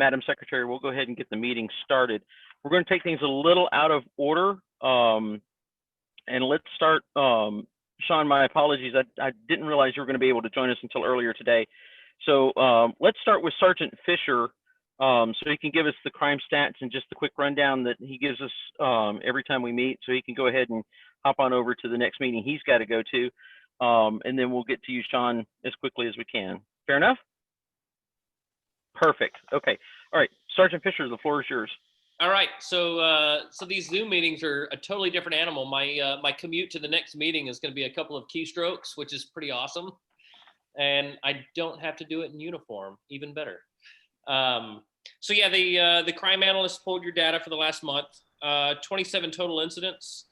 Madam Secretary, we'll go ahead and get the meeting started. We're going to take things a little out of order, and let's start. Sean, my apologies. I didn't realize you were going to be able to join us until earlier today. So let's start with Sergeant Fisher, so he can give us the crime stats and just the quick rundown that he gives us every time we meet, so he can go ahead and hop on over to the next meeting he's got to go to. And then we'll get to you, Sean, as quickly as we can. Fair enough? Perfect. Okay. All right. Sergeant Fisher, the floor is yours. All right. So these Zoom meetings are a totally different animal. My commute to the next meeting is going to be a couple of keystrokes, which is pretty awesome. And I don't have to do it in uniform, even better. So yeah, the crime analyst pulled your data for the last month, 27 total incidents.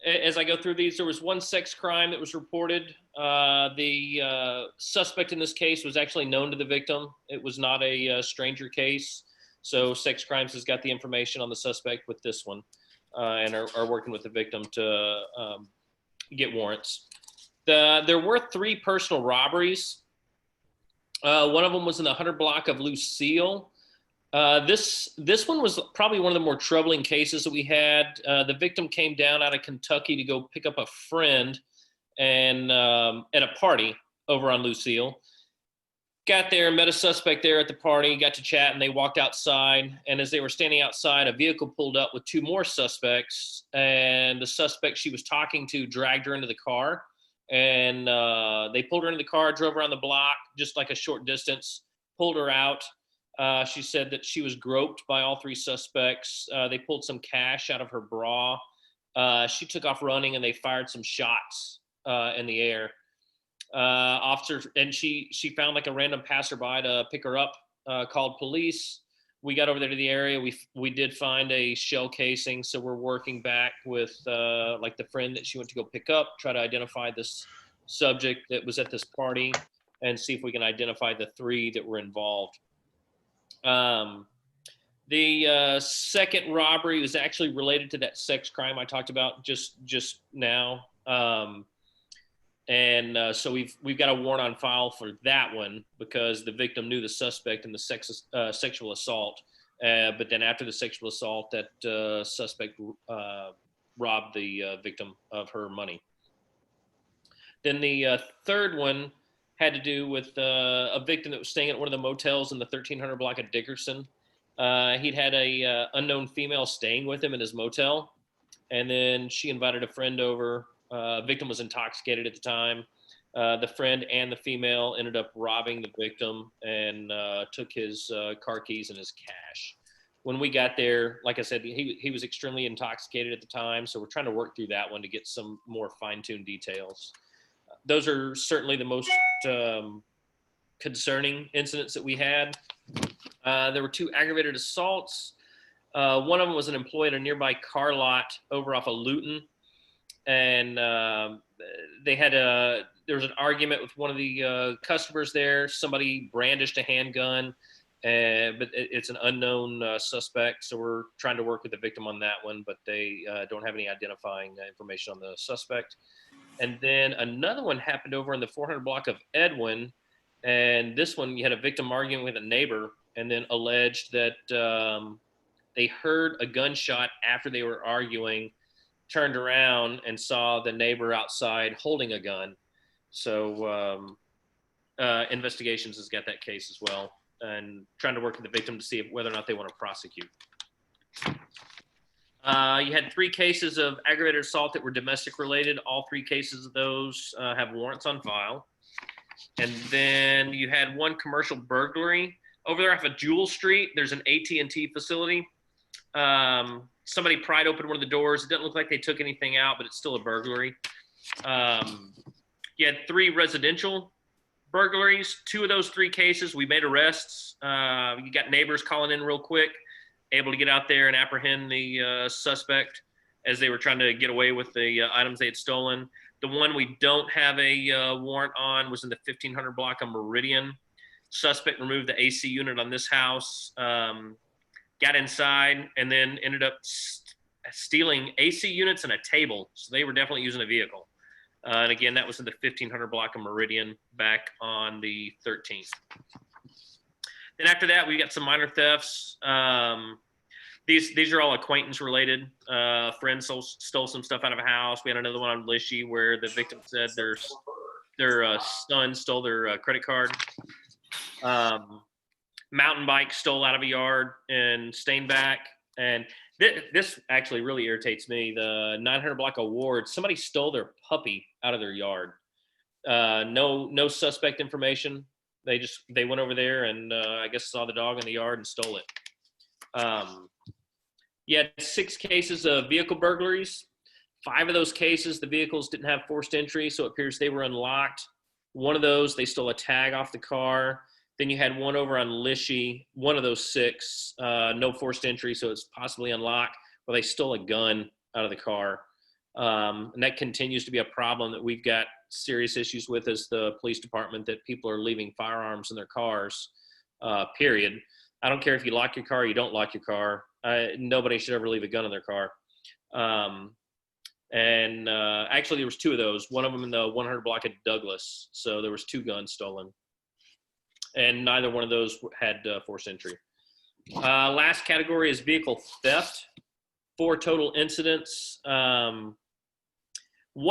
As I go through these, there was one sex crime that was reported. The suspect in this case was actually known to the victim. It was not a stranger case. So sex crimes has got the information on the suspect with this one, and are working with the victim to get warrants. There were 3 personal robberies. One of them was in the 100 block of Lucille. This one was probably one of the more troubling cases that we had. The victim came down out of Kentucky to go pick up a friend and at a party over on Lucille. Got there, met a suspect there at the party, got to chat, and they walked outside. And as they were standing outside, a vehicle pulled up with 2 more suspects, and the suspect she was talking to dragged her into the car. And they pulled her into the car, drove around the block, just like a short distance, pulled her out. She said that she was groped by all 3 suspects. They pulled some cash out of her bra. She took off running, and they fired some shots in the air. Officers, and she found like a random passerby to pick her up, called police. We got over there to the area. We did find a shell casing, so we're working back with like the friend that she went to go pick up, try to identify this subject that was at this party, and see if we can identify the 3 that were involved. The second robbery was actually related to that sex crime I talked about just now. So we've got a warrant on file for that one because the victim knew the suspect in the sexual assault. But then after the sexual assault, that suspect robbed the victim of her money. Then the third one had to do with a victim that was staying at one of the motels in the 1300 block of Dickerson. He'd had a unknown female staying with him in his motel, and then she invited a friend over. Victim was intoxicated at the time. The friend and the female ended up robbing the victim and took his car keys and his cash. When we got there, like I said, he was extremely intoxicated at the time, so we're trying to work through that one to get some more fine-tuned details. Those are certainly the most concerning incidents that we had. There were 2 aggravated assaults. One of them was an employee at a nearby car lot over off of Luton. And there was an argument with one of the customers there. Somebody brandished a handgun, but it's an unknown suspect. So we're trying to work with the victim on that one, but they don't have any identifying information on the suspect. And then another one happened over in the 400 block of Edwin. And this one, you had a victim arguing with a neighbor and then alleged that they heard a gunshot after they were arguing, turned around and saw the neighbor outside holding a gun. So investigations has got that case as well, and trying to work with the victim to see whether or not they want to prosecute. You had 3 cases of aggravated assault that were domestic related. All 3 cases of those have warrants on file. And then you had 1 commercial burglary. Over there off of Jewel Street, there's an AT&T facility. Somebody pried open one of the doors. It doesn't look like they took anything out, but it's still a burglary. You had 3 residential burglaries. 2 of those 3 cases, we made arrests. You got neighbors calling in real quick, able to get out there and apprehend the suspect as they were trying to get away with the items they had stolen. The one we don't have a warrant on was in the 1500 block of Meridian. Suspect removed the AC unit on this house, got inside, and then ended up stealing AC units and a table. So they were definitely using a vehicle. And again, that was in the 1500 block of Meridian back on the 13th. Then after that, we got some minor thefts. These are all acquaintance related. Friends stole some stuff out of a house. We had another one on Lishy where the victim said their son stole their credit card. Mountain bike stole out of a yard in Stainback. And this actually really irritates me. The 900 block of Ward, somebody stole their puppy out of their yard. No suspect information. They went over there and I guess saw the dog in the yard and stole it. You had 6 cases of vehicle burglaries. 5 of those cases, the vehicles didn't have forced entry, so it appears they were unlocked. One of those, they stole a tag off the car. Then you had one over on Lishy, one of those 6, no forced entry, so it's possibly unlocked, where they stole a gun out of the car. And that continues to be a problem that we've got serious issues with as the police department, that people are leaving firearms in their cars, period. I don't care if you lock your car or you don't lock your car. Nobody should ever leave a gun in their car. Actually, there was 2 of those. One of them in the 100 block of Douglas. So there was 2 guns stolen. And neither one of those had forced entry. Last category is vehicle theft. 4 total incidents. One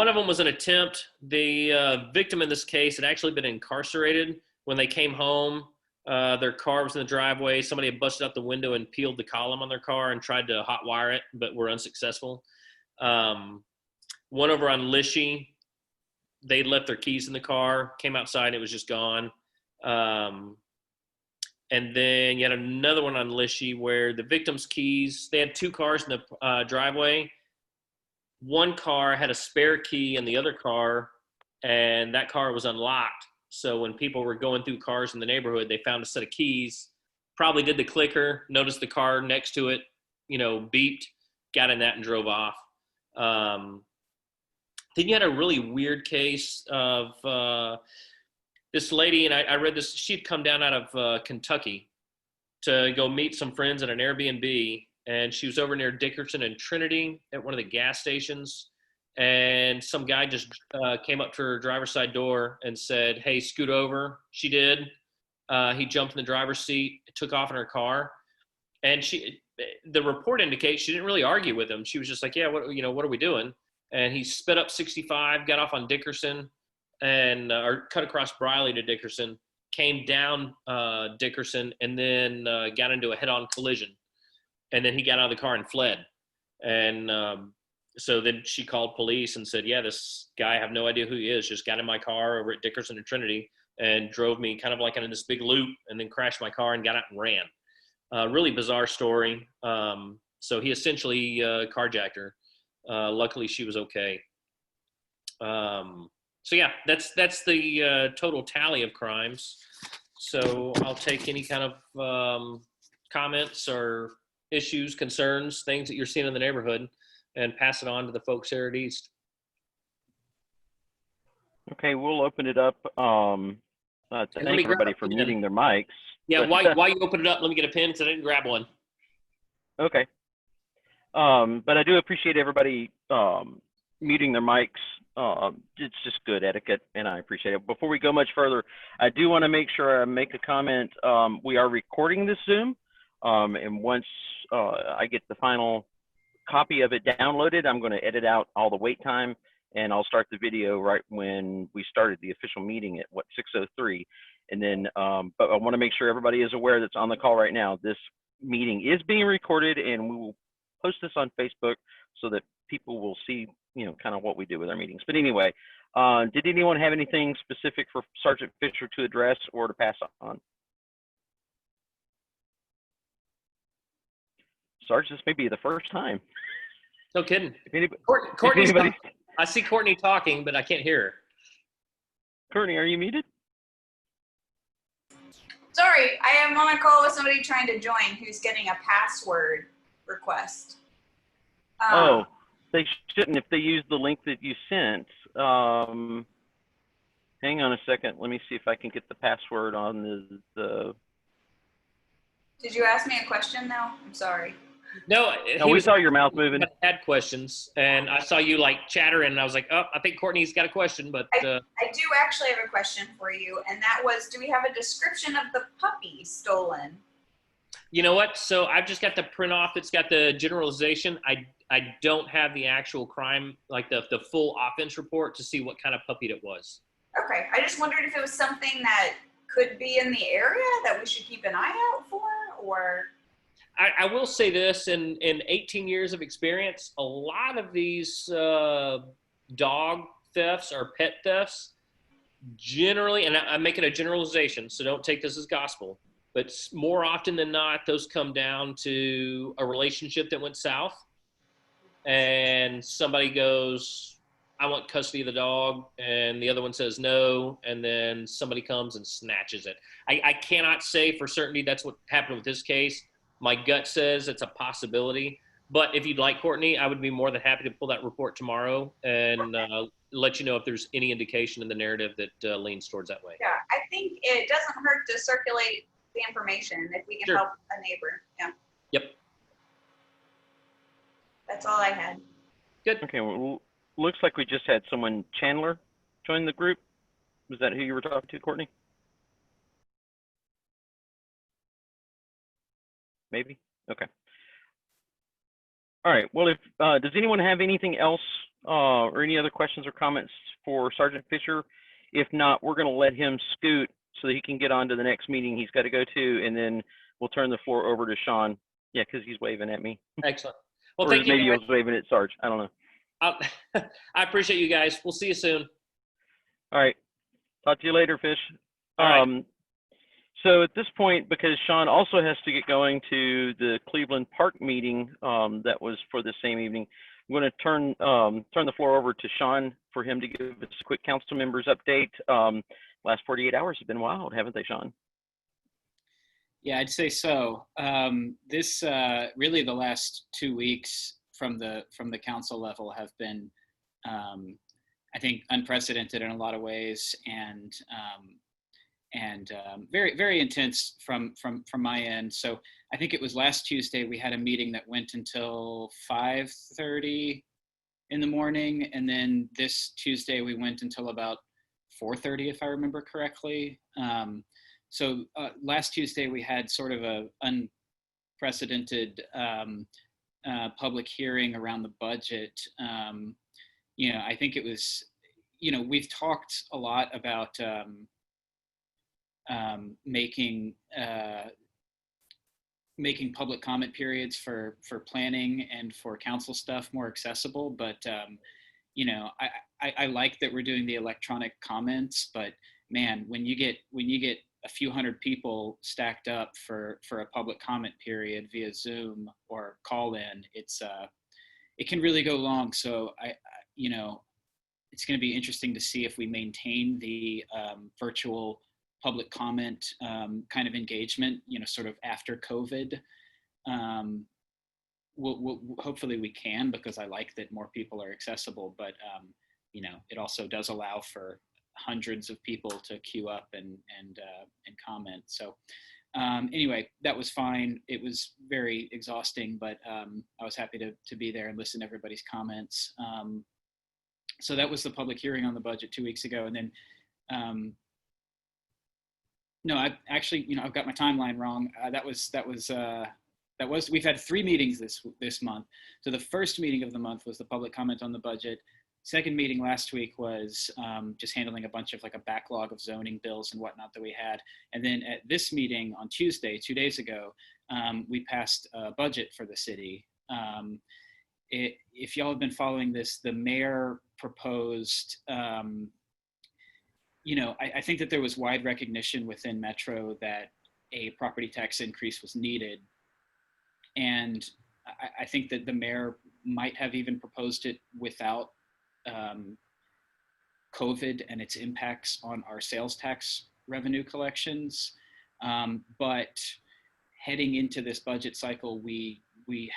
of them was an attempt. The victim in this case had actually been incarcerated. When they came home, their car was in the driveway. Somebody had busted out the window and peeled the column on their car and tried to hot wire it, but were unsuccessful. One over on Lishy, they left their keys in the car, came outside, and it was just gone. And then you had another one on Lishy where the victim's keys, they had 2 cars in the driveway. One car had a spare key in the other car, and that car was unlocked. So when people were going through cars in the neighborhood, they found a set of keys, probably did the clicker, noticed the car next to it, beeped, got in that and drove off. Then you had a really weird case of this lady, and I read this, she'd come down out of Kentucky to go meet some friends at an Airbnb, and she was over near Dickerson and Trinity at one of the gas stations, and some guy just came up to her driver's side door and said, "Hey, scoot over." She did. He jumped in the driver's seat, took off in her car, and the report indicates she didn't really argue with him. She was just like, "Yeah, what are we doing?" And he sped up 65, got off on Dickerson, and or cut across Briley to Dickerson, came down Dickerson, and then got into a head-on collision. And then he got out of the car and fled. And so then she called police and said, "Yeah, this guy, I have no idea who he is, just got in my car over at Dickerson and Trinity and drove me kind of like in this big loop and then crashed my car and got out and ran." Really bizarre story. So he essentially carjacked her. Luckily, she was okay. So yeah, that's the total tally of crimes. So I'll take any kind of comments or issues, concerns, things that you're seeing in the neighborhood, and pass it on to the folks here at East. Okay, we'll open it up. To thank everybody for muting their mics. Yeah, while you open it up, let me get a pen because I didn't grab one. Okay. But I do appreciate everybody muting their mics. It's just good etiquette, and I appreciate it. Before we go much further, I do want to make sure I make a comment. We are recording this Zoom, and once I get the final copy of it downloaded, I'm going to edit out all the wait time, and I'll start the video right when we started the official meeting at 6:03. And then, but I want to make sure everybody is aware that's on the call right now. This meeting is being recorded, and we will post this on Facebook so that people will see, kind of what we do with our meetings. But anyway, did anyone have anything specific for Sergeant Fisher to address or to pass on? Sarge, this may be the first time. No kidding. If anybody, Courtney's I see Courtney talking, but I can't hear her. Courtney, are you muted? Sorry, I am on a call with somebody trying to join who's getting a password request. Oh, they shouldn't if they use the link that you sent. Hang on a second. Let me see if I can get the password on the. Did you ask me a question now? I'm sorry. No, No, he we was saw your mouth moving. had questions, and I saw you like chattering, and I was like, oh, I think Courtney's got a question, but I do actually have a question for you, and that was, do we have a description of the puppy stolen? you know what? So I've just got the print off. It's got the generalization. I don't have the actual crime, like the full offense report to see what kind of puppy it was. Okay, I just wondered if it was something that could be in the area that we should keep an eye out for, or? I will say this, in 18 years of experience, a lot of these dog thefts or pet thefts generally, and I'm making a generalization, so don't take this as gospel, but more often than not, those come down to a relationship that went south, and somebody goes, I want custody of the dog, and the other one says no, and then somebody comes and snatches it. I cannot say for certainty that's what happened with this case. My gut says it's a possibility, but if you'd like, Courtney, I would be more than happy to pull that report tomorrow and let you know if there's any indication in the narrative that leans towards that way. Yeah, I think it doesn't hurt to circulate the information if we can Sure. help a neighbor. Yeah. Yep. That's all I had. Good. Okay, well, looks like we just had someone, Chandler, join the group. Was that who you were talking to, Courtney? Maybe? Okay. All right, well, if does anyone have anything else or any other questions or comments for Sergeant Fisher? If not, we're going to let him scoot so that he can get on to the next meeting he's got to go to, and then we'll turn the floor over to Sean. Yeah, because he's waving at me. Excellent. Well, Or thank you. maybe he was waving at Sarge. I don't know. I appreciate you guys. We'll see you soon. All right. Talk to you later, Fish. All right. So at this point, because Sean also has to get going to the Cleveland Park meeting that was for the same evening, I'm going to turn the floor over to Sean for him to give us a quick council members update. Last 48 hours have been wild, haven't they, Sean? Yeah, I'd say so. This really the last 2 weeks from the council level have been, I think, unprecedented in a lot of ways, and very, very intense from my end. So I think it was last Tuesday we had a meeting that went until 5:30 in the morning, and then this Tuesday we went until about 4:30, if I remember correctly. So last Tuesday we had sort of a unprecedented public hearing around the budget. I think it was, we've talked a lot about making public comment periods for planning and for council stuff more accessible, but I like that we're doing the electronic comments, but man, when you get a few hundred people stacked up for a public comment period via Zoom or call in, it can really go long. So it's going to be interesting to see if we maintain the virtual public comment kind of engagement, sort of after COVID. We'll hopefully we can, because I like that more people are accessible, but it also does allow for hundreds of people to queue up and comment. So anyway, that was fine. It was very exhausting, but I was happy to be there and listen to everybody's comments. So that was the public hearing on the budget 2 weeks ago, and then no, I've got my timeline wrong. We've had 3 meetings this month. So the first meeting of the month was the public comment on the budget. Second meeting last week was just handling a bunch of like a backlog of zoning bills and whatnot that we had. And then at this meeting on Tuesday, 2 days ago, we passed a budget for the city. If y'all have been following this, the mayor proposed, I think that there was wide recognition within Metro that a property tax increase was needed. And I think that the mayor might have even proposed it without COVID and its impacts on our sales tax revenue collections. But heading into this budget cycle, we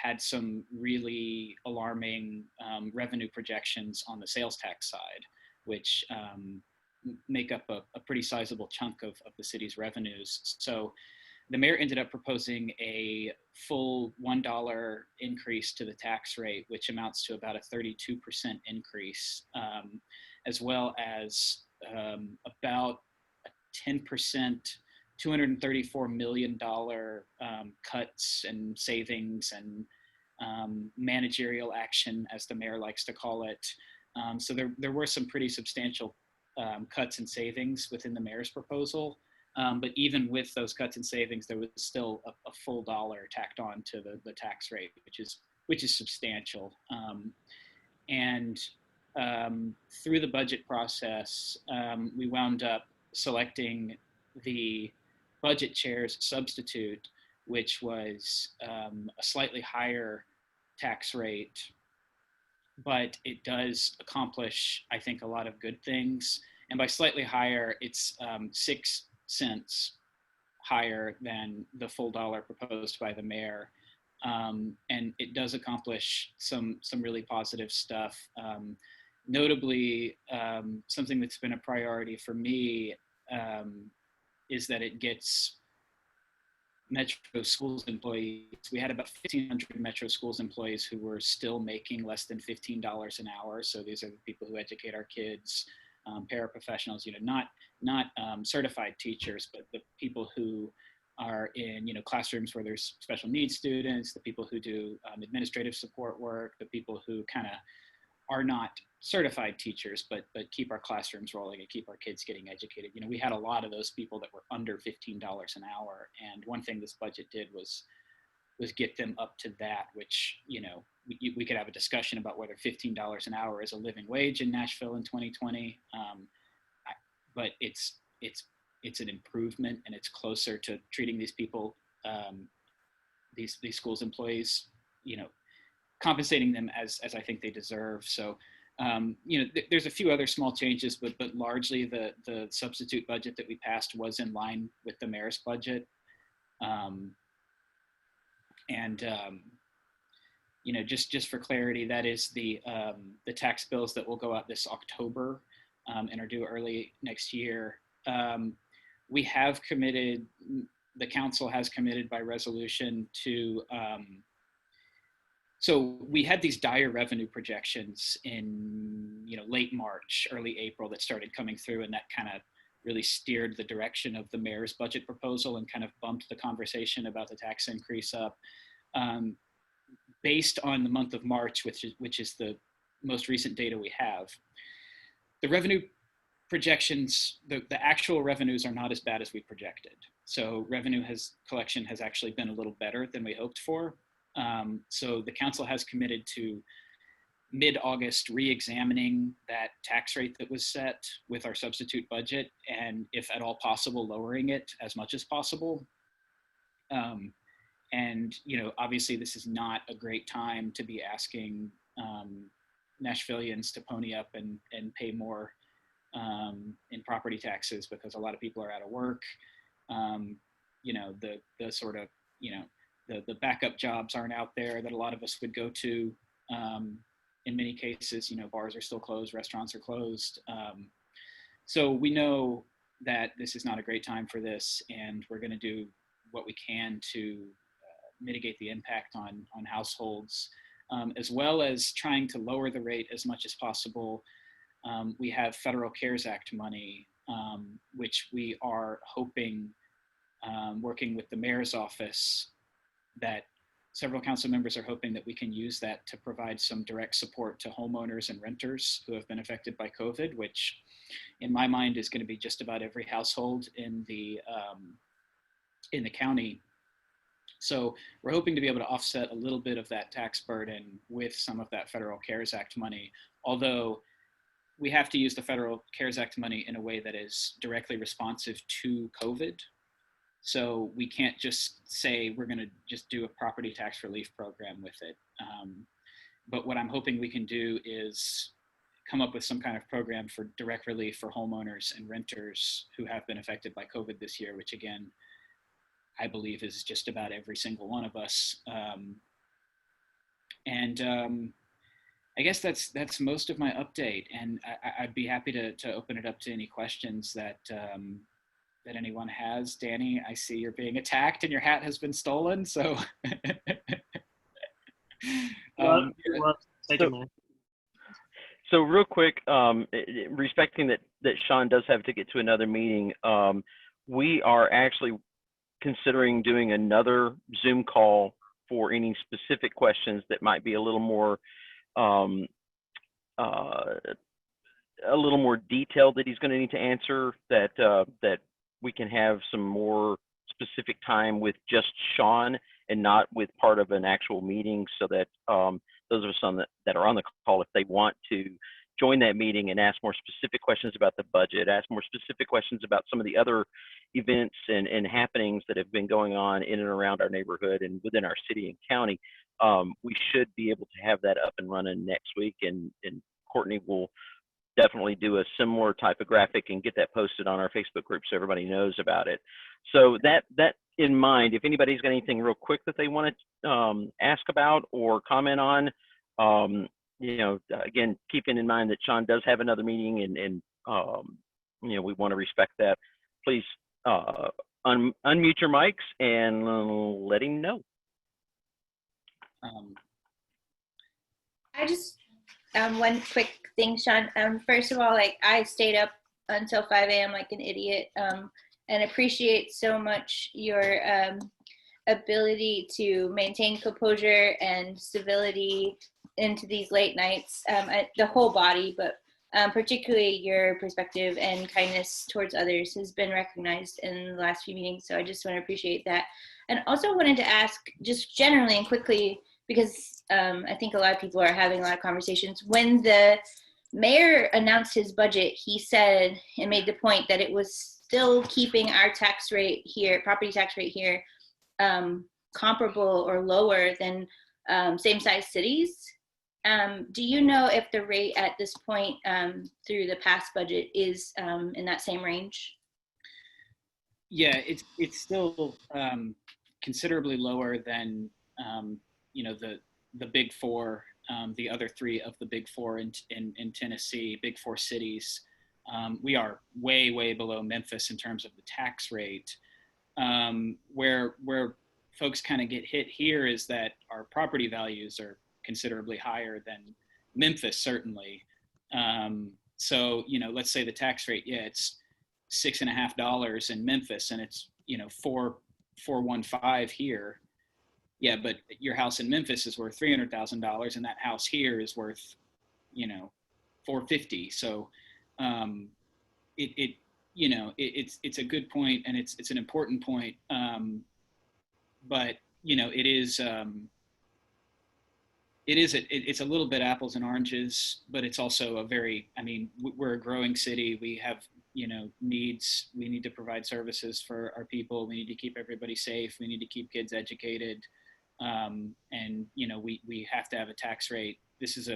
had some really alarming revenue projections on the sales tax side, which make up a pretty sizable chunk of the city's revenues. So the mayor ended up proposing a full $1 increase to the tax rate, which amounts to about a 32% increase, as well as about a 10%, $234 million cuts and savings and managerial action, as the mayor likes to call it. So there were some pretty substantial cuts and savings within the mayor's proposal. But even with those cuts and savings, there was still a full dollar tacked on to the tax rate, which is substantial. And through the budget process, we wound up selecting the budget chair's substitute, which was a slightly higher tax rate, but it does accomplish, I think, a lot of good things. And by slightly higher, it's 6 cents higher than the full dollar proposed by the mayor. And it does accomplish some really positive stuff. Notably, something that's been a priority for me is that it gets Metro Schools employees. We had about 1,500 Metro Schools employees who were still making less than $15 an hour. So these are the people who educate our kids, paraprofessionals, not certified teachers, but the people who are in, classrooms where there's special needs students, the people who do administrative support work, the people who kind of are not certified teachers, but keep our classrooms rolling and keep our kids getting educated. We had a lot of those people that were under $15 an hour. And one thing this budget did was get them up to that, which, we could have a discussion about whether $15 an hour is a living wage in Nashville in 2020. But it's an improvement, and it's closer to treating these people, these schools employees, compensating them as I think they deserve. So, there's a few other small changes, but largely the substitute budget that we passed was in line with the mayor's budget. Just for clarity, that is the tax bills that will go out this October and are due early next year. We have committed, the council has committed by resolution to, so we had these dire revenue projections in late March, early April that started coming through, and that kind of really steered the direction of the mayor's budget proposal and kind of bumped the conversation about the tax increase up. Based on the month of March, which is the most recent data we have, the revenue projections, the actual revenues are not as bad as we projected. So collection has actually been a little better than we hoped for. So the council has committed to mid-August re-examining that tax rate that was set with our substitute budget, and if at all possible, lowering it as much as possible. And obviously this is not a great time to be asking Nashvillians to pony up and pay more in property taxes, because a lot of people are out of work. The sort of, the backup jobs aren't out there that a lot of us would go to. In many cases, bars are still closed, restaurants are closed. So we know that this is not a great time for this, and we're going to do what we can to mitigate the impact on households, as well as trying to lower the rate as much as possible. We have Federal CARES Act money, which we are hoping, working with the mayor's office, that several council members are hoping that we can use that to provide some direct support to homeowners and renters who have been affected by COVID, which in my mind is going to be just about every household in the county. So we're hoping to be able to offset a little bit of that tax burden with some of that Federal CARES Act money, although we have to use the Federal CARES Act money in a way that is directly responsive to COVID. So we can't just say we're going to just do a property tax relief program with it. But what I'm hoping we can do is come up with some kind of program for direct relief for homeowners and renters who have been affected by COVID this year, which again, I believe is just about every single one of us. I guess that's most of my update, and I'd be happy to open it up to any questions that that anyone has. Danny, I see you're being attacked and your hat has been stolen. So, Thank you, Mike. So real quick, respecting that Sean does have to get to another meeting, we are actually considering doing another Zoom call for any specific questions that might be a little more detailed that he's going to need to answer, that we can have some more specific time with just Sean and not with part of an actual meeting, so that those of us that are on the call, if they want to join that meeting and ask more specific questions about the budget, ask more specific questions about some of the other events and happenings that have been going on in and around our neighborhood and within our city and county, we should be able to have that up and running next week. And Courtney will definitely do a similar type of graphic and get that posted on our Facebook group so everybody knows about it. So that in mind, if anybody's got anything real quick that they want to ask about or comment on, again, keeping in mind that Sean does have another meeting and we want to respect that. Please unmute your mics and let him know. I just one quick thing, Sean. First of all, like, I stayed up until 5 a.m. like an idiot, and appreciate so much your ability to maintain composure and civility into these late nights. The whole body, but particularly your perspective and kindness towards others has been recognized in the last few meetings. So I just want to appreciate that. And also wanted to ask, just generally and quickly, because I think a lot of people are having a lot of conversations. When the mayor announced his budget, he said and made the point that it was still keeping our tax rate here, property tax rate here, comparable or lower than same-sized cities. Do you know if the rate at this point through the past budget is in that same range? Yeah, it's still considerably lower than the big four, the other three of the big four in Tennessee, big four cities. We are way below Memphis in terms of the tax rate. Where folks kind of get hit here is that our property values are considerably higher than Memphis, certainly. So, let's say the tax rate, it's $6.50 in Memphis, and it's $415 here. Yeah, but your house in Memphis is worth $300,000, and that house here is worth, $450. So, it's a good point, and it's an important point. But it's a little bit apples and oranges, but it's also we're a growing city. We have, needs. We need to provide services for our people. We need to keep everybody safe. We need to keep kids educated. And we have to have a tax rate. This is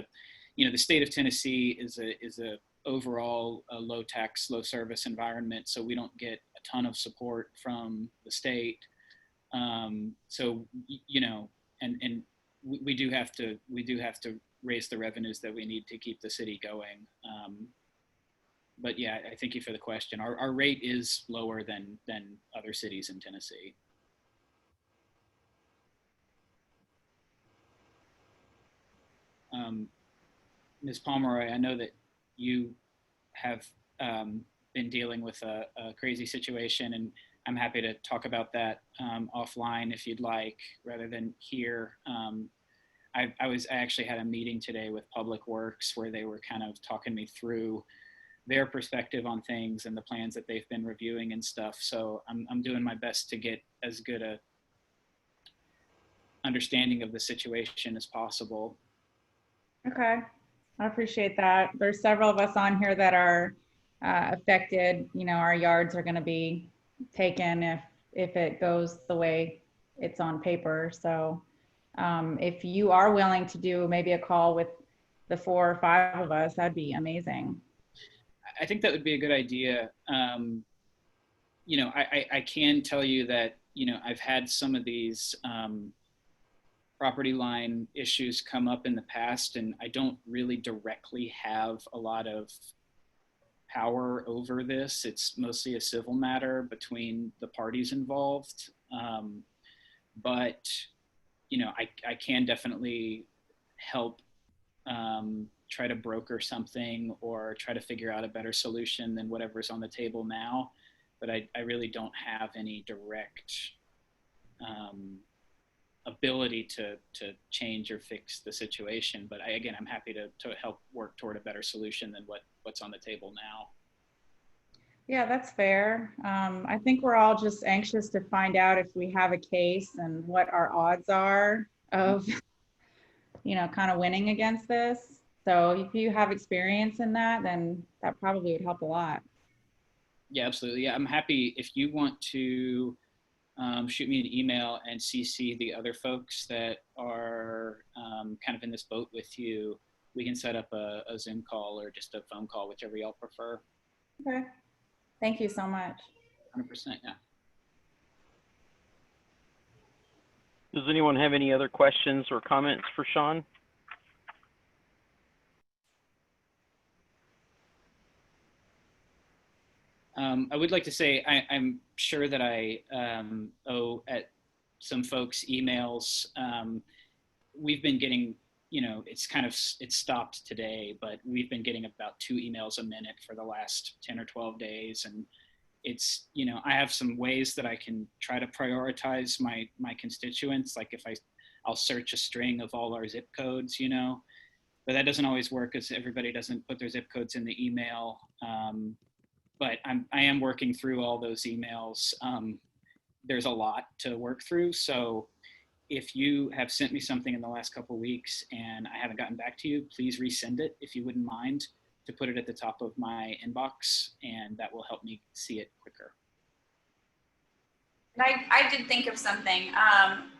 the state of Tennessee is a overall a low tax, low service environment. So we don't get a ton of support from the state. So, and we do have to raise the revenues that we need to keep the city going. But yeah, I thank you for the question. Our rate is lower than other cities in Tennessee. Ms. Pomeroy, I know that you have been dealing with a crazy situation, and I'm happy to talk about that offline if you'd like, rather than here. I actually had a meeting today with Public Works where they were kind of talking me through their perspective on things and the plans that they've been reviewing and stuff. So I'm doing my best to get as good a understanding of the situation as possible. Okay, I appreciate that. There's several of us on here that are affected. Our yards are going to be taken if it goes the way it's on paper. So if you are willing to do maybe a call with the 4 or 5 of us, that'd be amazing. I think that would be a good idea. I can tell you that, I've had some of these property line issues come up in the past, and I don't really directly have a lot of power over this. It's mostly a civil matter between the parties involved. But, you know, I can definitely help try to broker something or try to figure out a better solution than whatever's on the table now. But I really don't have any direct ability to change or fix the situation. But again, I'm happy to help work toward a better solution than what's on the table now. Yeah, that's fair. I think we're all just anxious to find out if we have a case and what our odds are of, you know, kind of winning against this. So if you have experience in that, then that probably would help a lot. Yeah, absolutely. Yeah, I'm happy if you want to shoot me an email and CC the other folks that are kind of in this boat with you. We can set up a Zoom call or just a phone call, whichever y'all prefer. Okay. Thank you so much. 100%, yeah. Does anyone have any other questions or comments for Sean? I would like to say I'm sure that I owe at some folks emails. We've been getting, you know, it's stopped today, but we've been getting about 2 emails a minute for the last 10 or 12 days. And it's, you know, I have some ways that I can try to prioritize my constituents. Like if I'll search a string of all our zip codes, you know, but that doesn't always work because everybody doesn't put their zip codes in the email. But I am working through all those emails. There's a lot to work through. So if you have sent me something in the last couple of weeks and I haven't gotten back to you, please resend it if you wouldn't mind, to put it at the top of my inbox, and that will help me see it quicker. And I did think of something.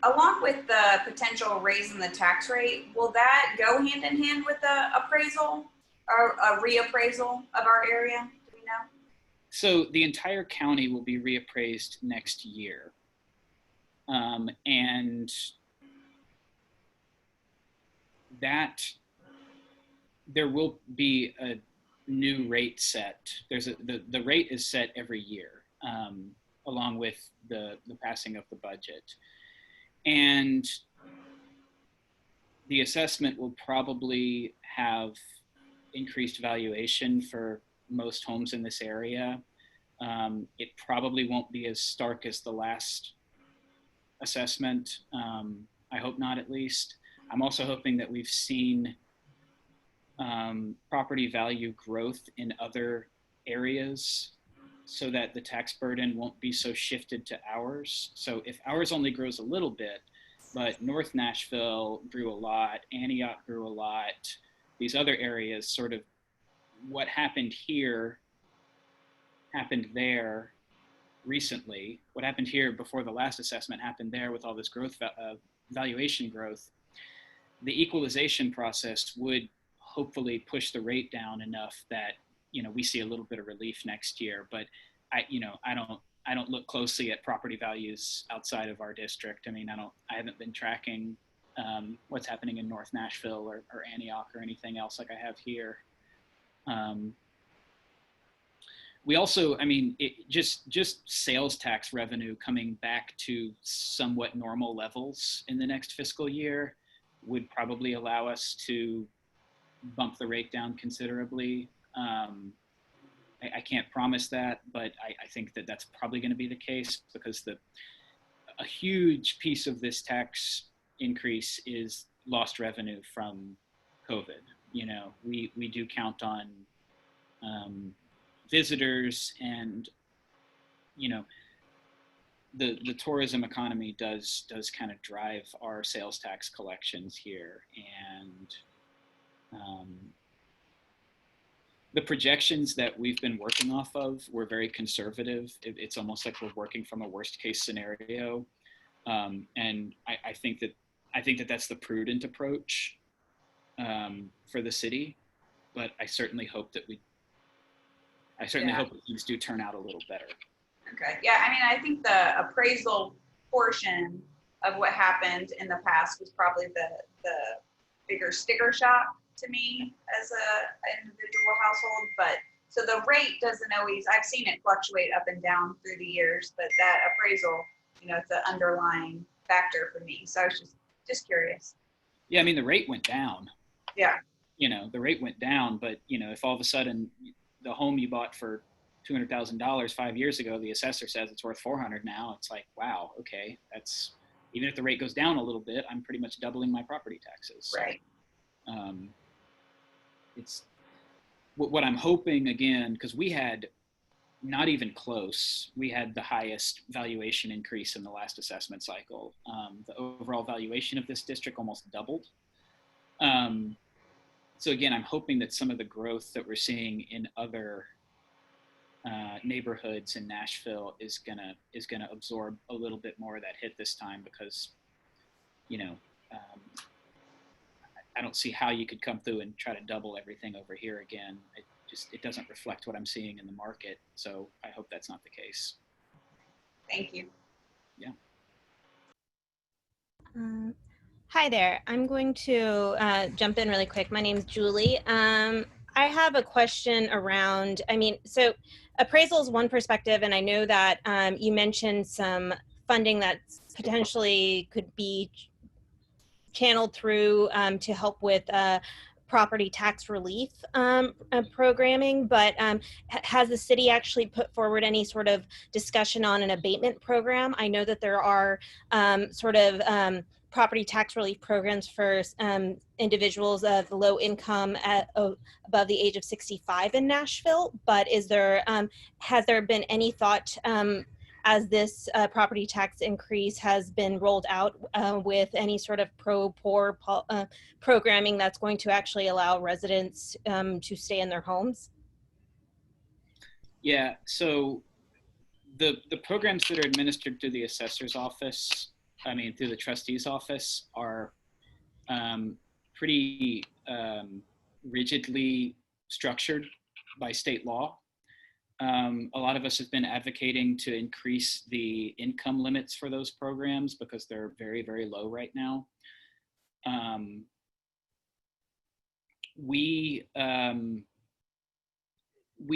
Along with the potential raise in the tax rate, will that go hand in hand with the appraisal or a reappraisal of our area? Do we know? So the entire county will be reappraised next year. And that there will be a new rate set. The rate is set every year, along with the passing of the budget. And the assessment will probably have increased valuation for most homes in this area. It probably won't be as stark as the last assessment. I hope not, at least. I'm also hoping that we've seen property value growth in other areas so that the tax burden won't be so shifted to ours. So if ours only grows a little bit, but North Nashville grew a lot, Antioch grew a lot, these other areas, sort of what happened here happened there recently. What happened here before the last assessment happened there with all this growth, valuation growth. The equalization process would hopefully push the rate down enough that, you know, we see a little bit of relief next year. But I don't look closely at property values outside of our district. I mean, I haven't been tracking what's happening in North Nashville or Antioch or anything else like I have here. We also, I mean, just sales tax revenue coming back to somewhat normal levels in the next fiscal year would probably allow us to bump the rate down considerably. I can't promise that, but I think that that's probably going to be the case because a huge piece of this tax increase is lost revenue from COVID. You know, we do count on visitors, and you know, the tourism economy does kind of drive our sales tax collections here, and the projections that we've been working off of were very conservative. It's almost like we're working from a worst case scenario, and I think that that's the prudent approach for the city. But I certainly hope that hope that things do turn out a little better. Okay. Yeah. I mean, I think the appraisal portion of what happened in the past was probably the bigger sticker shock to me as an individual household. But So the rate doesn't always, I've seen it fluctuate up and down through the years, but that appraisal, you know, it's an underlying factor for me. So I was just curious. Yeah, I mean, the rate went down. Yeah. You know, the rate went down, but, you know, if all of a sudden the home you bought for $200,000 5 years ago, the assessor says it's worth 400 now, it's like, wow, okay, that's, even if the rate goes down a little bit, I'm pretty much doubling my property taxes. Right. So, it's what I'm hoping, again, because we had not even close, we had the highest valuation increase in the last assessment cycle. The overall valuation of this district almost doubled. So again, I'm hoping that some of the growth that we're seeing in other neighborhoods in Nashville is gonna absorb a little bit more of that hit this time, because, you know, I don't see how you could come through and try to double everything over here again. It doesn't reflect what I'm seeing in the market. So I hope that's not the case. Thank you. Yeah. Hi there. I'm going to jump in really quick. My name's Julie. I have a question around, I mean, so appraisal is one perspective, and I know that you mentioned some funding that potentially could be channeled through to help with property tax relief programming, but has the city actually put forward any sort of discussion on an abatement program? I know that there are property tax relief programs for individuals of low income at above the age of 65 in Nashville, but is there has there been any thought as this property tax increase has been rolled out with any sort of pro-poor programming that's going to actually allow residents to stay in their homes? Yeah, so the programs that are administered through the assessor's office, I mean, through the trustee's office, are pretty rigidly structured by state law. A lot of us have been advocating to increase the income limits for those programs because they're very, very low right now. We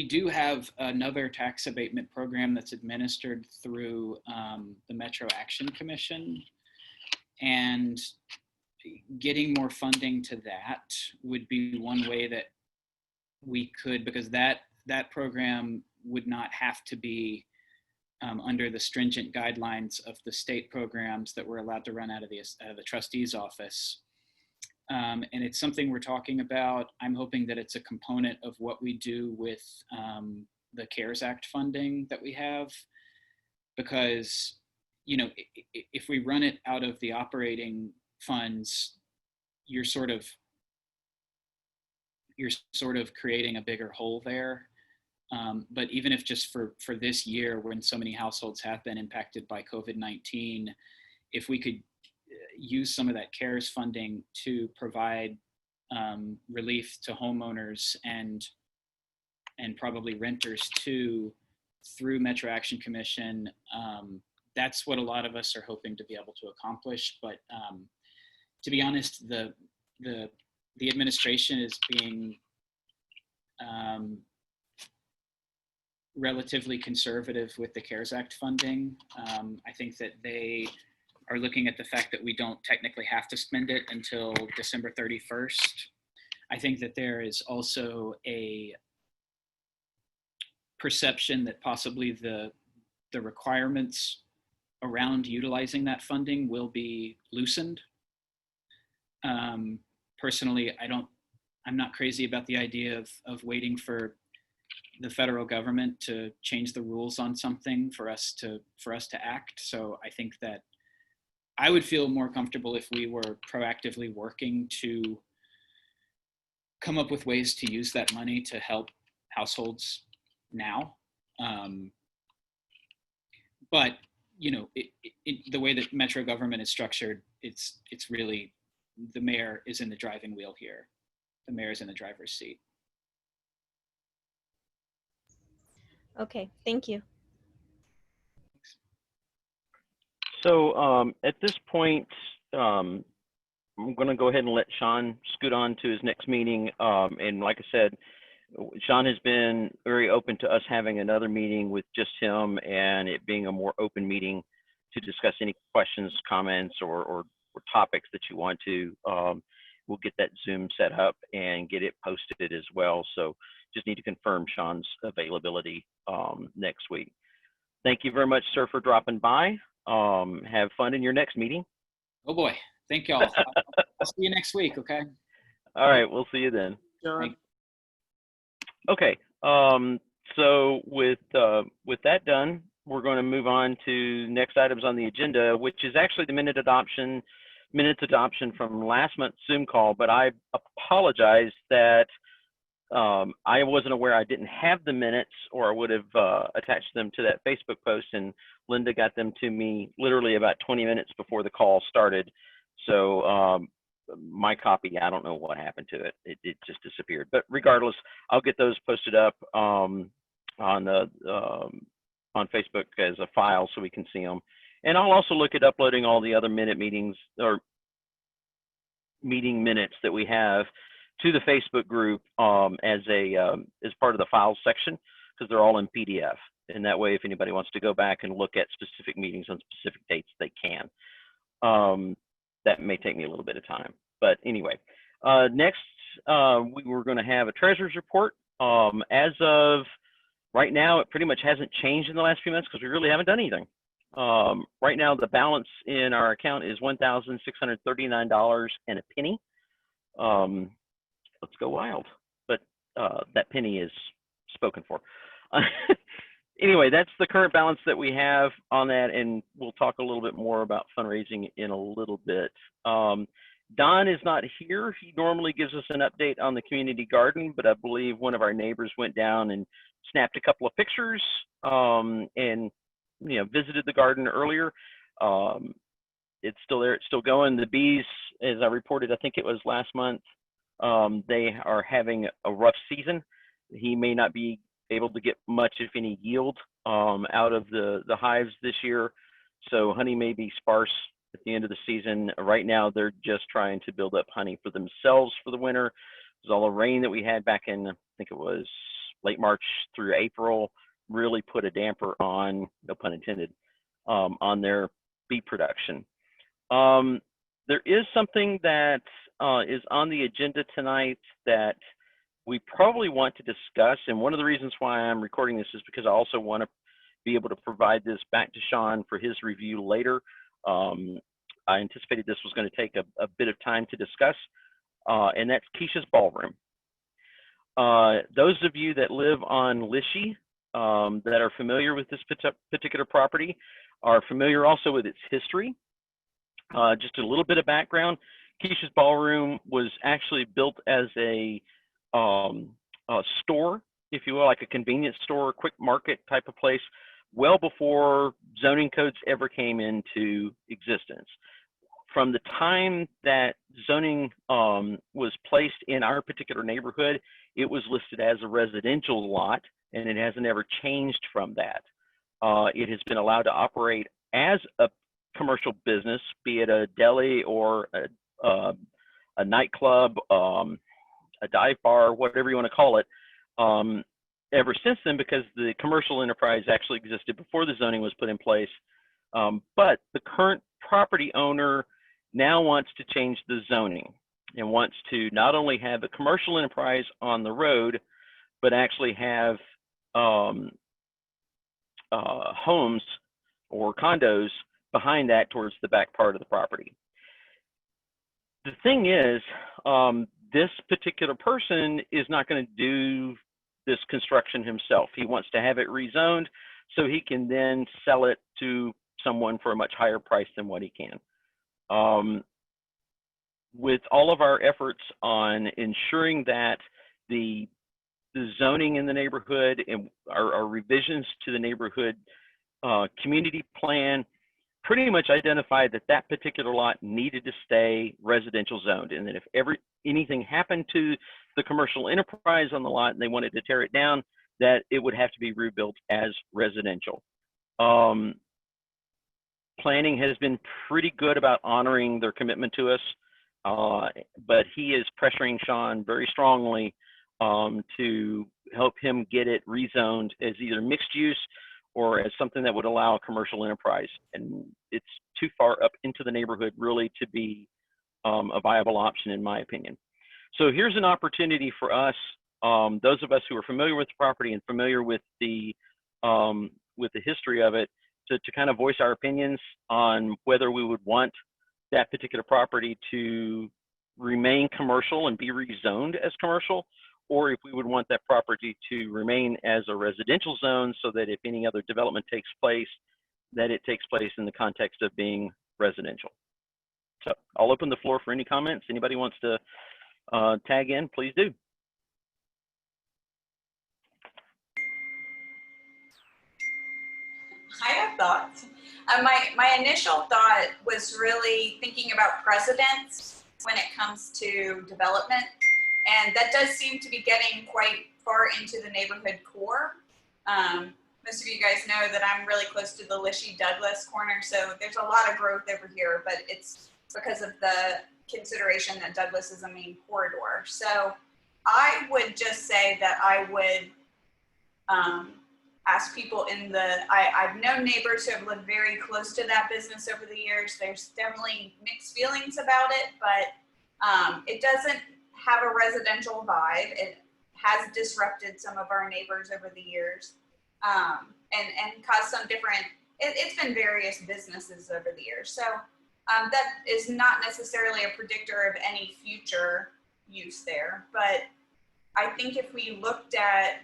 do have another tax abatement program that's administered through the Metro Action Commission, and getting more funding to that would be one way that we could, because that program would not have to be under the stringent guidelines of the state programs that we're allowed to run out of the trustee's office. And it's something we're talking about. I'm hoping that it's a component of what we do with the CARES Act funding that we have, because, you know, if we run it out of the operating funds, you're sort of creating a bigger hole there. But even if just for this year, when so many households have been impacted by COVID-19, if we could use some of that CARES funding to provide relief to homeowners and probably renters too, through Metro Action Commission, that's what a lot of us are hoping to be able to accomplish. But to be honest, the administration is being relatively conservative with the CARES Act funding. I think that they are looking at the fact that we don't technically have to spend it until December 31st. I think that there is also a perception that possibly the requirements around utilizing that funding will be loosened. Personally, I'm not crazy about the idea of waiting for the federal government to change the rules on something for us to act. So I think that I would feel more comfortable if we were proactively working to come up with ways to use that money to help households now. But, you know, the way that Metro government is structured, it's really, the mayor is in the driving wheel here. The mayor is in the driver's seat. Okay, thank you. So at this point, I'm going to go ahead and let Sean scoot on to his next meeting. And like I said, Sean has been very open to us having another meeting with just him and it being a more open meeting to discuss any questions, comments, or topics that you want to. We'll get that Zoom set up and get it posted as well. So just need to confirm Sean's availability next week. Thank you very much, sir, for dropping by. Have fun in your next meeting. Oh boy, thank y'all. I'll see you next week, okay? All right, we'll see you then. John. Okay, so with that done, we're going to move on to next items on the agenda, which is actually the minutes adoption from last month's Zoom call, but I apologize that I wasn't aware I didn't have the minutes, or I would have attached them to that Facebook post, and Linda got them to me literally about 20 minutes before the call started. So my copy, I don't know what happened to it. It just disappeared. But regardless, I'll get those posted up on Facebook as a file so we can see them. And I'll also look at uploading all the other meetings or meeting minutes that we have to the Facebook group as part of the files section, because they're all in PDF. And that way, if anybody wants to go back and look at specific meetings on specific dates, they can. That may take me a little bit of time. But anyway, next, we were going to have a treasurer's report. As of right now, it pretty much hasn't changed in the last few months because we really haven't done anything. Right now, the balance in our account is $1,639 and a penny. Let's go wild. But that penny is spoken for. Anyway, that's the current balance that we have on that, and we'll talk a little bit more about fundraising in a little bit. Don is not here. He normally gives us an update on the community garden, but I believe one of our neighbors went down and snapped a couple of pictures and visited the garden earlier. It's still there. It's still going. The bees, as I reported, I think it was last month, they are having a rough season. He may not be able to get much, if any, yield out of the hives this year. So honey may be sparse at the end of the season. Right now, they're just trying to build up honey for themselves for the winter. Because all the rain that we had back in, I think it was late March through April, really put a damper on, no pun intended, on their bee production. There is something that is on the agenda tonight that we probably want to discuss, and one of the reasons why I'm recording this is because I also want to be able to provide this back to Sean for his review later. I anticipated this was going to take a bit of time to discuss, and that's Keisha's Ballroom. Those of you that live on Lishi that are familiar with this particular property are familiar also with its history. Just a little bit of background. Keisha's Ballroom was actually built as a store, if you will, like a convenience store, quick market type of place, well before zoning codes ever came into existence. From the time that zoning was placed in our particular neighborhood, it was listed as a residential lot, and it hasn't ever changed from that. It has been allowed to operate as a commercial business, be it a deli or a nightclub, a dive bar, whatever you want to call it, ever since then, because the commercial enterprise actually existed before the zoning was put in place. But the current property owner now wants to change the zoning and wants to not only have a commercial enterprise on the road, but actually have homes or condos behind that towards the back part of the property. The thing is, this particular person is not going to do this construction himself. He wants to have it rezoned so he can then sell it to someone for a much higher price than what he can. With all of our efforts on ensuring that the zoning in the neighborhood and our revisions to the neighborhood community plan pretty much identified that that particular lot needed to stay residential zoned, and that if anything happened to the commercial enterprise on the lot and they wanted to tear it down, that it would have to be rebuilt as residential. Planning has been pretty good about honoring their commitment to us, but he is pressuring Sean very strongly to help him get it rezoned as either mixed use or as something that would allow a commercial enterprise. And it's too far up into the neighborhood really to be a viable option, in my opinion. So here's an opportunity for us, those of us who are familiar with the property and familiar with the history of it, to kind of voice our opinions on whether we would want that particular property to remain commercial and be rezoned as commercial, or if we would want that property to remain as a residential zone so that if any other development takes place, that it takes place in the context of being residential. So I'll open the floor for any comments. Anybody wants to tag in, please do. I have thoughts. My initial thought was really thinking about precedents when it comes to development. And that does seem to be getting quite far into the neighborhood core. Most of you guys know that I'm really close to the Lishi-Douglas corner, so there's a lot of growth over here, but it's because of the consideration that Douglas is a main corridor. So I would just say that I would ask people in the, I've known neighbors who have lived very close to that business over the years. There's definitely mixed feelings about it, but it doesn't have a residential vibe. It has disrupted some of our neighbors over the years, and caused some different, it's been various businesses over the years. So that is not necessarily a predictor of any future use there, but I think if we looked at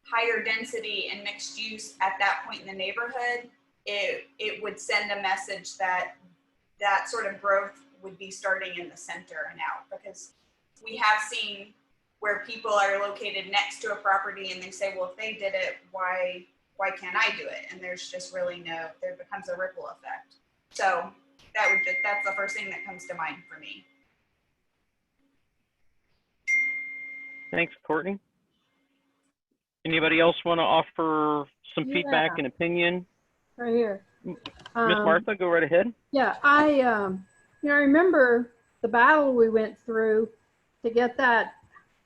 higher density and mixed use at that point in the neighborhood, it would send a message that that sort of growth would be starting in the center and out, because we have seen where people are located next to a property and they say, well, if they did it, why can't I do it? And there's just really there becomes a ripple effect. So that's the first thing that comes to mind for me. Thanks, Courtney. Anybody else want to offer some feedback and opinion? Right here. Miss Martha, go right ahead. Yeah, I remember the battle we went through to get that.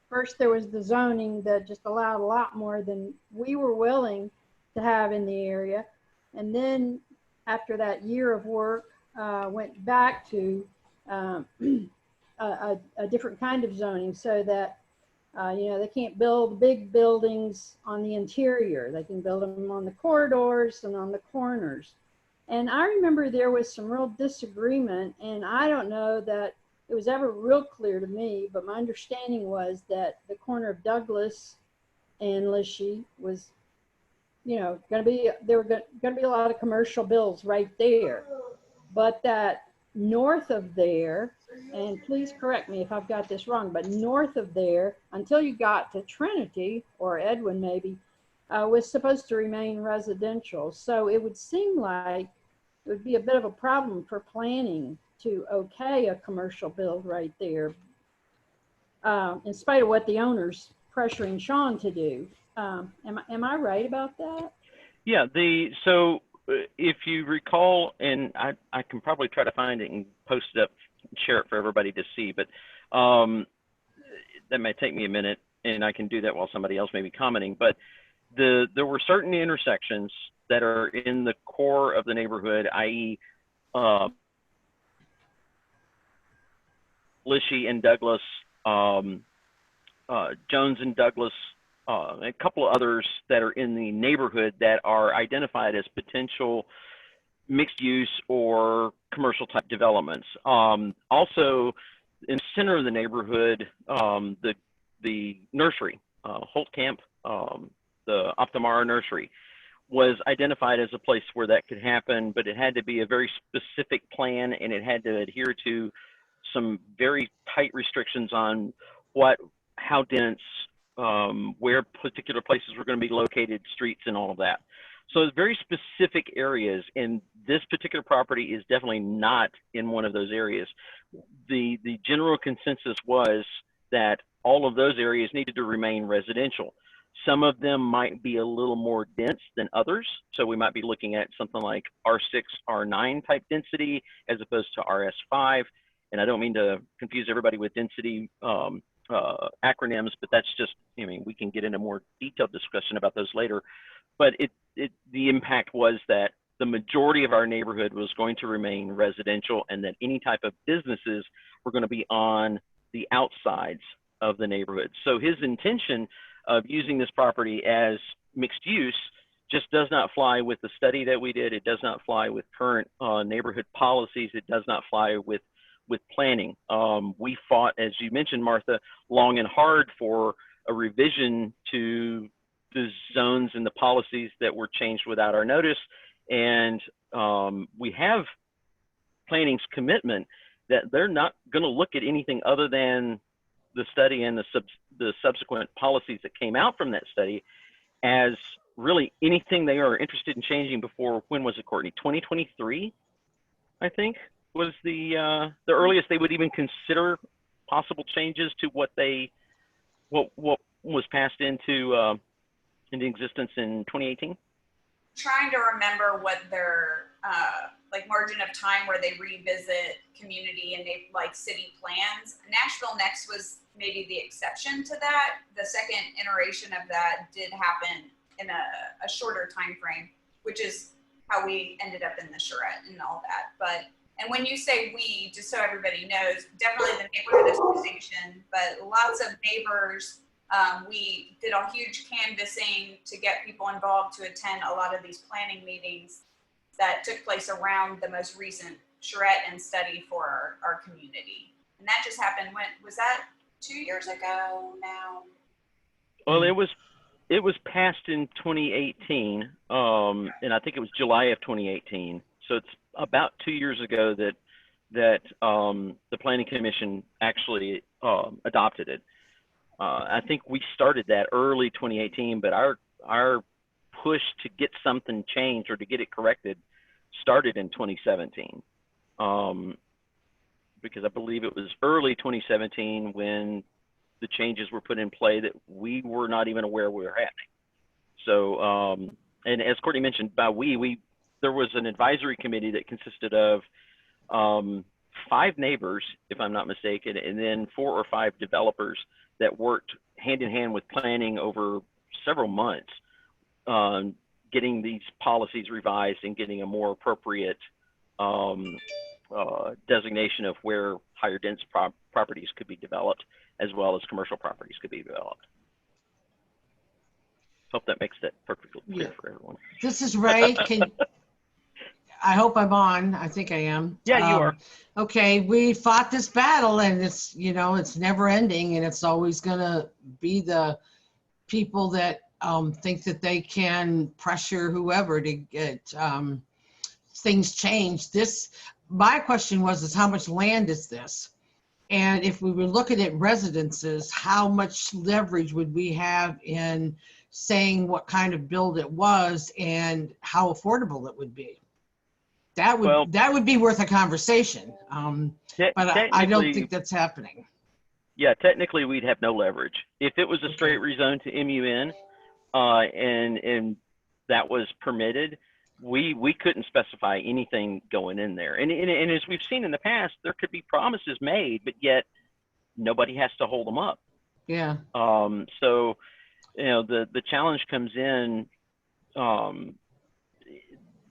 First, there was the zoning that just allowed a lot more than we were willing to have in the area. And then after that year of work, went back to a different kind of zoning, so that they can't build big buildings on the interior. They can build them on the corridors and on the corners. And I remember there was some real disagreement, and I don't know that it was ever real clear to me, but my understanding was that the corner of Douglas and Lishi was, there were going to be a lot of commercial builds right there. But that north of there, and please correct me if I've got this wrong, but north of there, until you got to Trinity, or Edwin maybe, was supposed to remain residential. So it would seem like it would be a bit of a problem for planning to okay a commercial build right there, in spite of what the owner's pressuring Sean to do. Am I right about that? Yeah, so if you recall, and I can probably try to find it and post it up and share it for everybody to see, but that may take me a minute, and I can do that while somebody else may be commenting. But there were certain intersections that are in the core of the neighborhood, i.e. Lishi and Douglas, Jones and Douglas, a couple of others that are in the neighborhood that are identified as potential mixed use or commercial type developments. Also, in the center of the neighborhood, the nursery, Holt Camp, the Optimara nursery, was identified as a place where that could happen, but it had to be a very specific plan, and it had to adhere to some very tight restrictions on how dense, where particular places were going to be located, streets, and all of that. So it's very specific areas, and this particular property is definitely not in one of those areas. The general consensus was that all of those areas needed to remain residential. Some of them might be a little more dense than others. So we might be looking at something like R6, R9 type density as opposed to RS5. And I don't mean to confuse everybody with density acronyms, but that's just, I mean, we can get into more detailed discussion about those later. But the impact was that the majority of our neighborhood was going to remain residential, and that any type of businesses were going to be on the outsides of the neighborhood. So his intention of using this property as mixed use just does not fly with the study that we did. It does not fly with current neighborhood policies. It does not fly with planning. We fought, as you mentioned, Martha, long and hard for a revision to the zones and the policies that were changed without our notice. And we have planning's commitment that they're not going to look at anything other than the study and the subsequent policies that came out from that study as really anything they are interested in changing before, when was it, Courtney? 2023, I think, was the earliest they would even consider possible changes to what was passed into existence in 2018. Trying to remember what their like margin of time where they revisit community and they like city plans. Nashville Next was maybe the exception to that. The second iteration of that did happen in a shorter time frame, which is how we ended up in the charrette and all that. But, and when you say we, just so everybody knows, definitely the neighborhood association, but lots of neighbors. We did a huge canvassing to get people involved to attend a lot of these planning meetings that took place around the most recent charrette and study for our community. And that just happened, when was that, 2 years ago now? Well, it was passed in 2018, and I think it was July of 2018. So it's about 2 years ago that the Planning Commission actually adopted it. I think we started that early 2018, but our push to get something changed or to get it corrected started in 2017. Because I believe it was early 2017 when the changes were put in play that we were not even aware we were happening. So, and as Courtney mentioned, by there was an advisory committee that consisted of 5 neighbors, if I'm not mistaken, and then 4 or 5 developers that worked hand in hand with planning over several months, getting these policies revised and getting a more appropriate designation of where higher dense properties could be developed, as well as commercial properties could be developed. Hope that makes that perfectly clear for everyone. This is Ray. I hope I'm on. I think I am. Yeah, you are. Okay, we fought this battle, and it's, you know, it's never ending, and it's always gonna be the people that think that they can pressure whoever to get things changed. My question is how much land is this? And if we were looking at residences, how much leverage would we have in saying what kind of build it was and how affordable it would be? That would be worth a conversation. But I don't think that's happening. Yeah, technically we'd have no leverage. If it was a straight rezone to MUN and that was permitted, we couldn't specify anything going in there. And as we've seen in the past, there could be promises made, but yet nobody has to hold them up. Yeah. So, you know, the challenge comes in,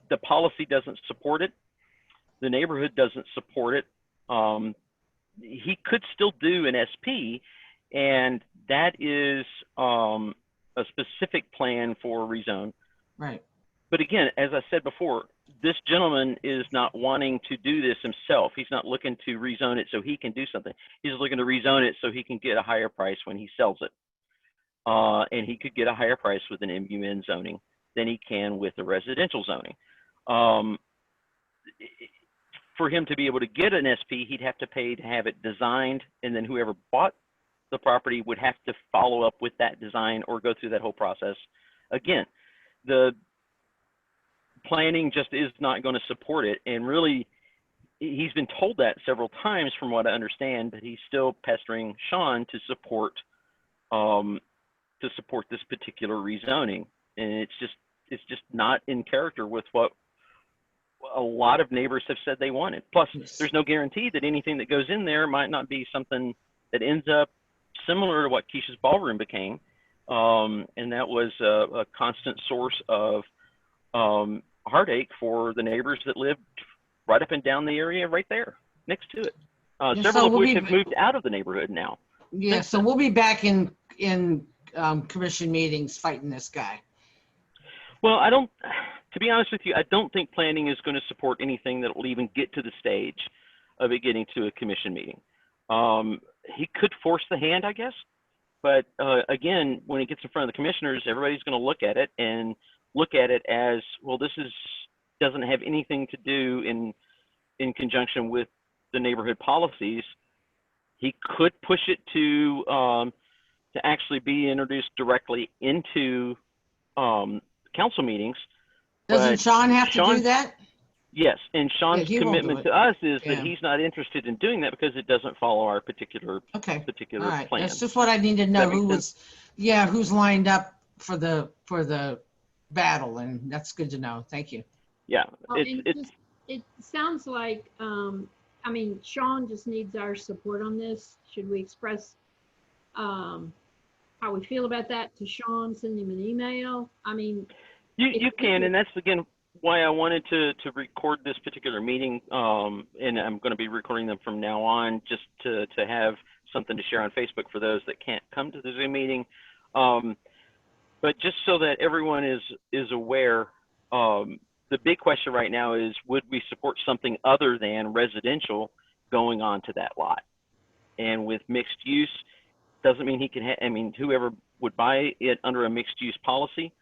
the policy doesn't support it. The neighborhood doesn't support it. He could still do an SP, and that is a specific plan for rezone. Right. But again, as I said before, this gentleman is not wanting to do this himself. He's not looking to rezone it so he can do something. He's looking to rezone it so he can get a higher price when he sells it. And he could get a higher price with an MUN zoning than he can with a residential zoning. For him to be able to get an SP, he'd have to pay to have it designed, and then whoever bought the property would have to follow up with that design or go through that whole process again. The planning just is not going to support it, and really he's been told that several times from what I understand, but he's still pestering Sean to support this particular rezoning, and it's just not in character with what a lot of neighbors have said they wanted. Plus, there's no guarantee that anything that goes in there might not be something that ends up similar to what Keisha's Ballroom became. And that was a constant source of heartache for the neighbors that lived right up and down the area right there next to it. Several of which have moved out of the neighborhood now. Yeah, so we'll be back in commission meetings fighting this guy. Well, to be honest with you, I don't think planning is going to support anything that will even get to the stage of it getting to a commission meeting. He could force the hand, I guess. But again, when it gets in front of the commissioners, everybody's going to look at it and look at it as, well, this doesn't have anything to do in conjunction with the neighborhood policies. He could push it to actually be introduced directly into council meetings. Doesn't Sean have to do that? Yes, and Sean's commitment to us is that he's not interested in doing that because it doesn't follow our particular All right. plan. That's just what I need to know. Who's lined up for the battle, and that's good to know. Thank you. Yeah, it sounds like I mean, Sean just needs our support on this. Should we express how we feel about that to Sean? Send him an email. I mean, you can, and that's again why I wanted to record this particular meeting, and I'm going to be recording them from now on, just to have something to share on Facebook for those that can't come to the Zoom meeting. But just so that everyone is aware, the big question right now is, would we support something other than residential going on to that lot? And with mixed use, doesn't mean he can I mean, whoever would buy it under a mixed use policy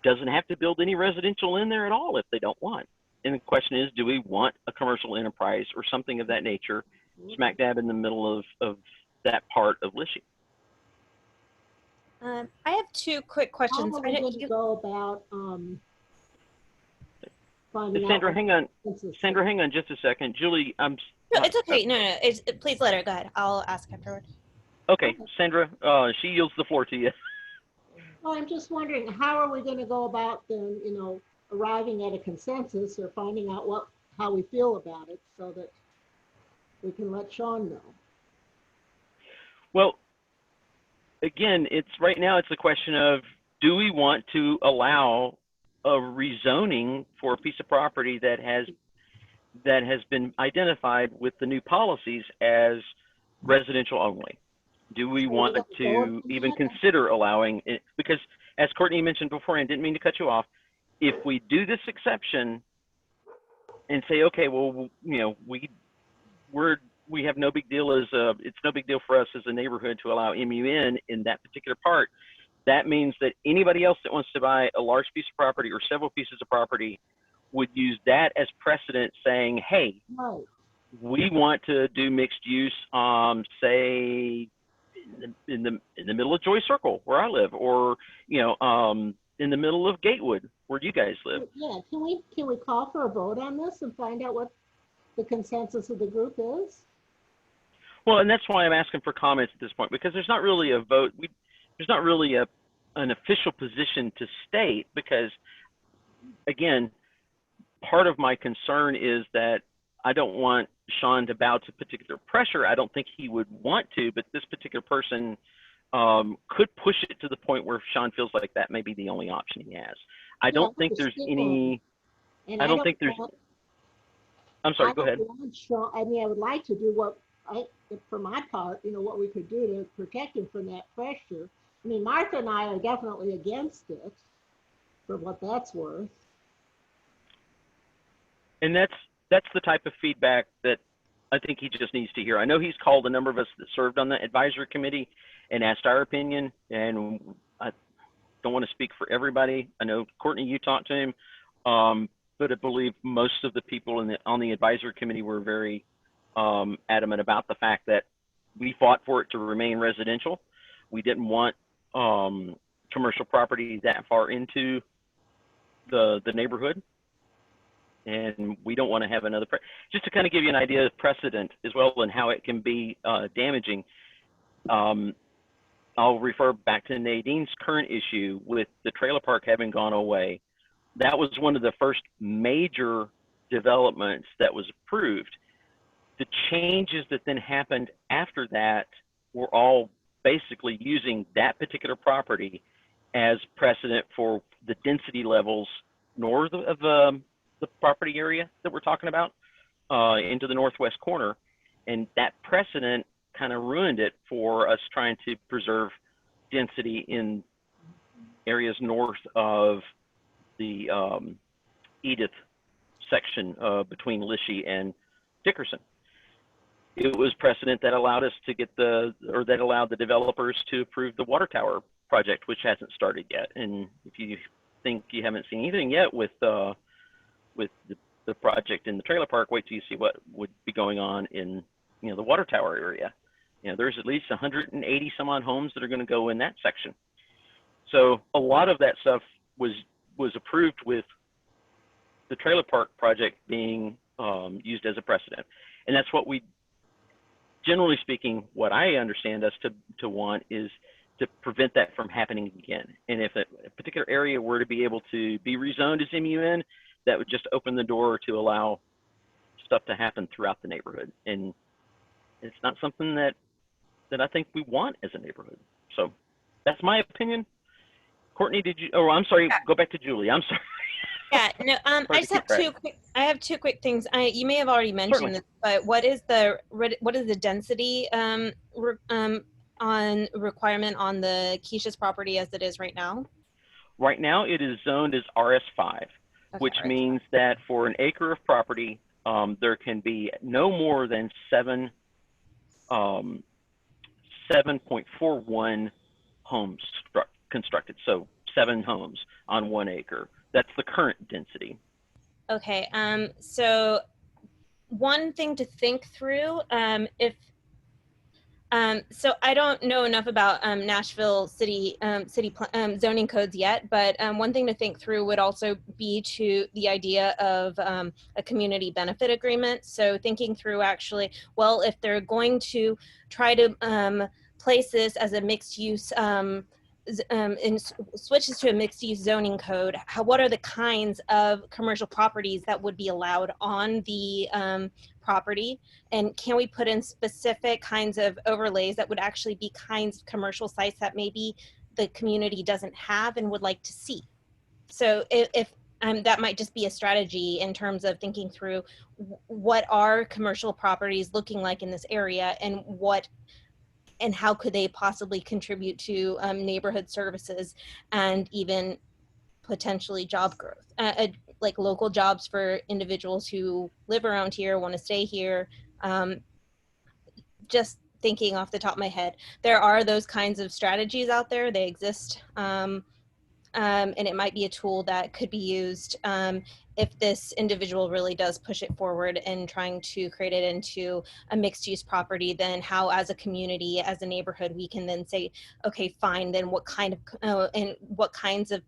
doesn't have to build any residential in there at all if they don't want. And the question is, do we want a commercial enterprise or something of that nature smack dab in the middle of that part of Lishee? I have two quick questions. How are we going to go about finding Sandra, out? Sandra, hang on just a second. Julie, No, it's okay. No. Please let her. Go ahead. I'll ask afterward. Okay, Sandra, she yields the floor to you. Well, I'm just wondering, how are we going to go about then, arriving at a consensus or finding out how we feel about it so that we can let Sean know? Well, again, right now it's a question of, do we want to allow a rezoning for a piece of property that has been identified with the new policies as residential only? Do we want to even consider allowing it? Because as Courtney mentioned before, and didn't mean to cut you off, if we do this exception and say, okay, well, we have no big deal it's no big deal for us as a neighborhood to allow MUN in that particular part. That means that anybody else that wants to buy a large piece of property or several pieces of property would use that as precedent, saying, hey, we want to do mixed use, say, in the middle of Joy Circle where I live, or in the middle of Gatewood where you guys live. Yeah, can we call for a vote on this and find out what the consensus of the group is? Well, and that's why I'm asking for comments at this point, because there's not really a vote. There's not really an official position to state, because again, part of my concern is that I don't want Sean to bow to particular pressure. I don't think he would want to, but this particular person could push it to the point where Sean feels like that may be the only option he has. I don't think there's any, I don't think there's, I'm sorry, go ahead. I mean, I would like to do for my part, what we could do to protect him from that pressure. I mean, Martha and I are definitely against it, for what that's worth. And that's the type of feedback that I think he just needs to hear. I know he's called a number of us that served on the advisory committee and asked our opinion, and I don't want to speak for everybody. I know, Courtney, you talked to him, but I believe most of the people on the advisory committee were very adamant about the fact that we fought for it to remain residential. We didn't want commercial property that far into the neighborhood. And we don't want to have another, just to kind of give you an idea of precedent as well and how it can be damaging. I'll refer back to Nadine's current issue with the trailer park having gone away. That was one of the first major developments that was approved. The changes that then happened after that were all basically using that particular property as precedent for the density levels north of the property area that we're talking about into the northwest corner. And that precedent kind of ruined it for us trying to preserve density in areas north of the Edith section between Lishi and Dickerson. It was precedent that allowed us to get that allowed the developers to approve the water tower project, which hasn't started yet. And if you think you haven't seen anything yet with the project in the trailer park, wait till you see what would be going on in the water tower area. There's at least 180 some odd homes that are going to go in that section. So a lot of that stuff was approved with the trailer park project being used as a precedent. And that's what we, generally speaking, what I understand us to want is to prevent that from happening again. And if a particular area were to be able to be rezoned as MUN, that would just open the door to allow stuff to happen throughout the neighborhood. And it's not something that I think we want as a neighborhood. So that's my opinion. Courtney, I'm sorry, go back to Julie. I'm sorry. Yeah, no, I just have two quick things. You may have already mentioned this, but what is the density on requirement on the Keisha's property as it is right now? Right now it is zoned as RS5, which means that for an acre of property, there can be no more than 7.41 homes constructed. So 7 homes on 1 acre. That's the current density. Okay. So one thing to think through, so I don't know enough about Nashville city zoning codes yet, but one thing to think through would also be to the idea of a community benefit agreement. So thinking through actually, well, if they're going to try to place this as a mixed use and switches to a mixed use zoning code, what are the kinds of commercial properties that would be allowed on the property? And can we put in specific kinds of overlays that would actually be kinds of commercial sites that maybe the community doesn't have and would like to see? So if that might just be a strategy in terms of thinking through what are commercial properties looking like in this area, and how could they possibly contribute to neighborhood services and even potentially job growth, like local jobs for individuals who live around here, want to stay here. Just thinking off the top of my head, there are those kinds of strategies out there. They exist. And it might be a tool that could be used if this individual really does push it forward and trying to create it into a mixed use property. Then how, as a community, as a neighborhood, we can then say, okay, fine, then what kind of and what kinds of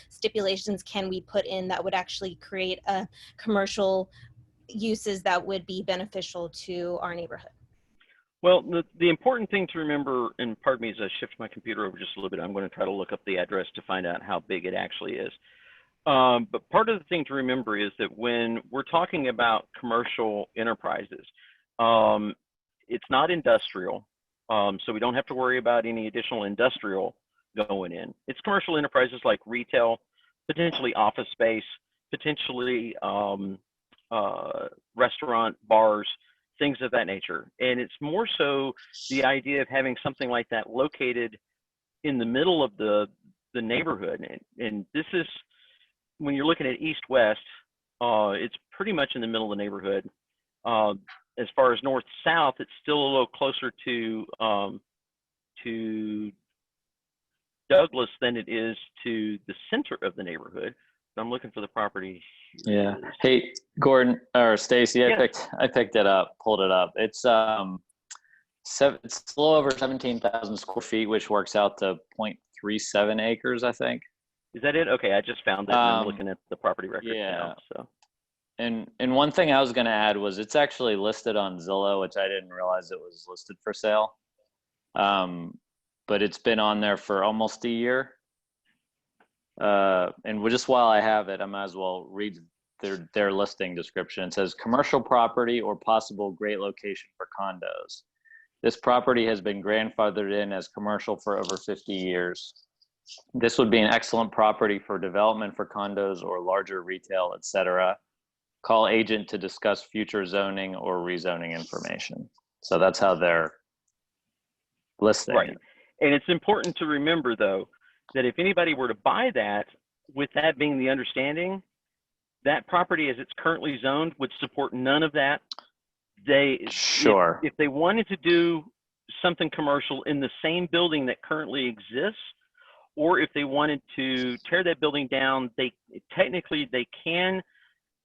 stipulations can we put in that would actually create a commercial uses that would be beneficial to our neighborhood? Well, the important thing to remember, and pardon me as I shift my computer over just a little bit, I'm going to try to look up the address to find out how big it actually is. But part of the thing to remember is that when we're talking about commercial enterprises, it's not industrial, so we don't have to worry about any additional industrial going in. It's commercial enterprises like retail, potentially office space, potentially restaurant, bars, things of that nature. And it's more so the idea of having something like that located in the middle of the neighborhood. And this is, when you're looking at east-west, it's pretty much in the middle of the neighborhood. As far as north-south, it's still a little closer to Douglas than it is to the center of the neyborhood. I'm looking for the property. Yeah. Hey, Gordon or Stacy, Yeah. I picked it up, pulled it up. It's it's a little over 17,000 square feet, which works out to 0.37 acres, I think. Is that it? Okay, I just found it. And I'm looking at the property record now. So. And one thing I was going to add was it's actually listed on Zillow, which I didn't realize it was listed for sale. But it's been on there for almost a year. And just while I have it, I might as well read their listing description. It says commercial property or possible great location for condos. This property has been grandfathered in as commercial for over 50 years. This would be an excellent property for development for condos or larger retail, etc. Call agent to discuss future zoning or rezoning information. So that's how they're listing Right. it. And it's important to remember, though, that if anybody were to buy that, with that being the understanding, that property as it's currently zoned would support none of that. Sure. If they wanted to do something commercial in the same building that currently exists, or if they wanted to tear that building down, they can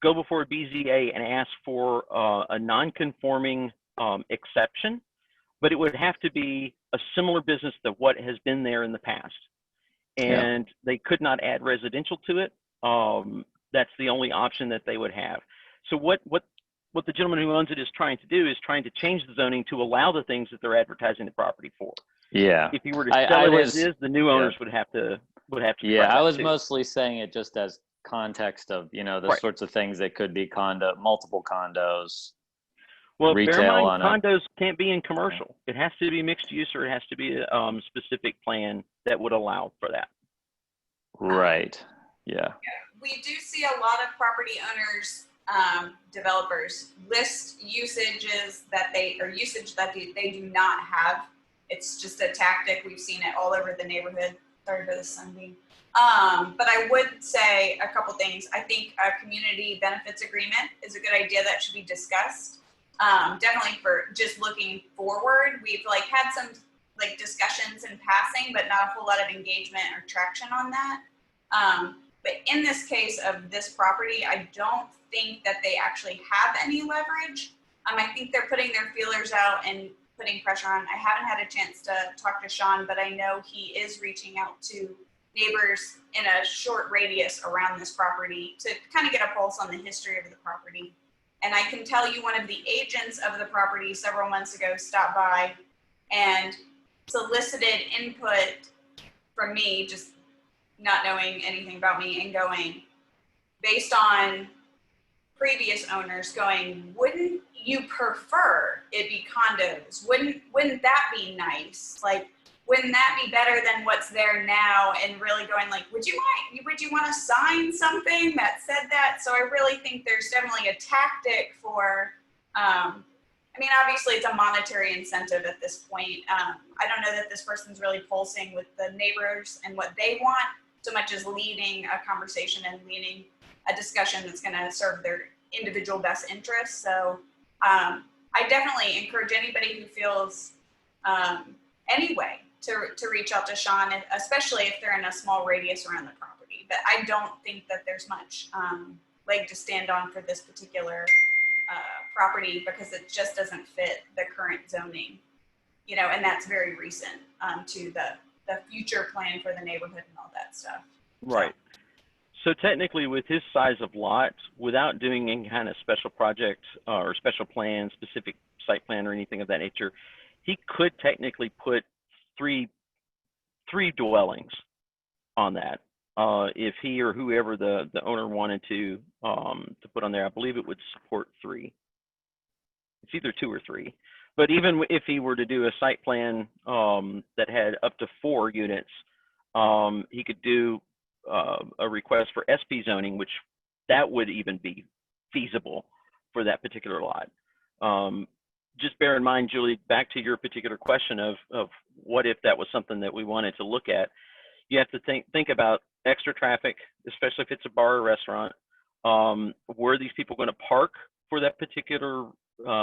go before a BZA and ask for a non-conforming exception, but it would have to be a similar business to what has been there in the past. And they could not add residential to it. That's the only option that they would have. So what the gentleman who owns it is trying to do is trying to change the zoning to allow the things that they're advertising the property for. Yeah. If you were to sell it as is, the new owners would have to. Yeah, I was mostly saying it just as context of, you know, the sorts of things that could be multiple condos. Well, retail bear in mind, on condos can't be in commercial. It has to be mixed use, or it has to be a specific plan that would allow for that. Right. Yeah. We do see a lot of property owners, developers list usages that they do not have. It's just a tactic. We've seen it all over the neighborhood. Sorry for the sunbeam. But I would say a couple things. I think a community benefits agreement is a good idea that should be discussed. Definitely for just looking forward. We've had some discussions in passing, but not a whole lot of engagement or traction on that. But in this case of this property, I don't think that they actually have any leverage. I think they're putting their feelers out and putting pressure on. I haven't had a chance to talk to Sean, but I know he is reaching out to neighbors in a short radius around this property to kind of get a pulse on the history of the property. And I can tell you one of the agents of the property several months ago stopped by and solicited input from me, just not knowing anything about me, and going, based on previous owners going, wouldn't you prefer it be condos? Wouldn't that be nice? Wouldn't that be better than what's there now? And really going would you want to sign something that said that? So I really think there's definitely a tactic for, obviously it's a monetary incentive at this point. I don't know that this person's really pulsing with the neighbors and what they want so much as leading a conversation and leading a discussion that's going to serve their individual best interests. So I definitely encourage anybody who feels anyway to reach out to Sean, especially if they're in a small radius around the property. But I don't think that there's much leg to stand on for this particular property because it just doesn't fit the current zoning, and that's very recent to the future plan for the neighborhood and all that stuff. Right. So technically with his size of lot, without doing any kind of special project or special plan, specific site plan or anything of that nature, he could technically put three dwellings on that. If he or whoever the owner wanted to put on there, I believe it would support 3. It's either 2 or 3. But even if he were to do a site plan that had up to 4 units, he could do a request for SP zoning, which that would even be feasible for that particular lot. Just bear in mind, Julie, back to your particular question of what if that was something that we wanted to look at. You have to think about extra traffic, especially if it's a bar or restaurant. Where are these people going to park for that particular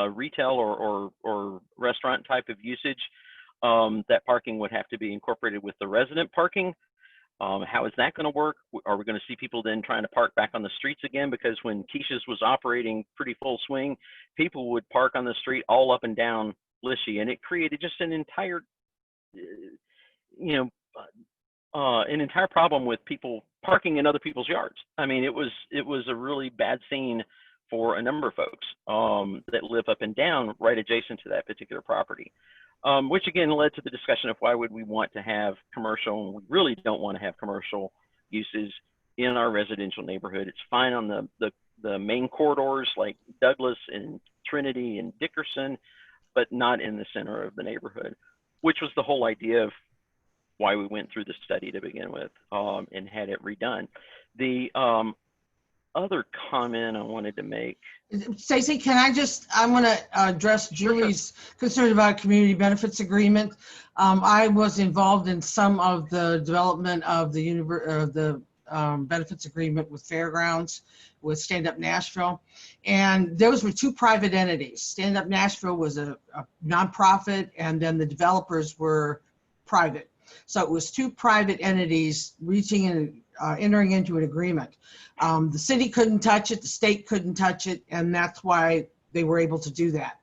retail or restaurant type of usage? That parking would have to be incorporated with the resident parking. How is that going to work? Are we going to see people then trying to park back on the streets again? Because when Keisha's was operating pretty full swing, people would park on the street all up and down Lishy, and it created just an entire, an entire problem with people parking in other people's yards. I mean, it was a really bad scene for a number of folks that live up and down right adjacent to that particular property. Which again led to the discussion of why would we want to have commercial. We really don't want to have commercial uses in our residential neighborhood. It's fine on the main corridors like Douglas and Trinity and Dickerson, but not in the center of the neighborhood, which was the whole idea of why we went through the study to begin with, and had it redone. The other comment I wanted to make. Stacey, I want to address Julie's concern about a community benefits agreement. I was involved in some of the development of the benefits agreement with Fairgrounds, with Stand Up Nashville. And those were two private entities. Stand Up Nashville was a nonprofit, and then the developers were private. So it was two private entities reaching and entering into an agreement. The city couldn't touch it, the state couldn't touch it, and that's why they were able to do that.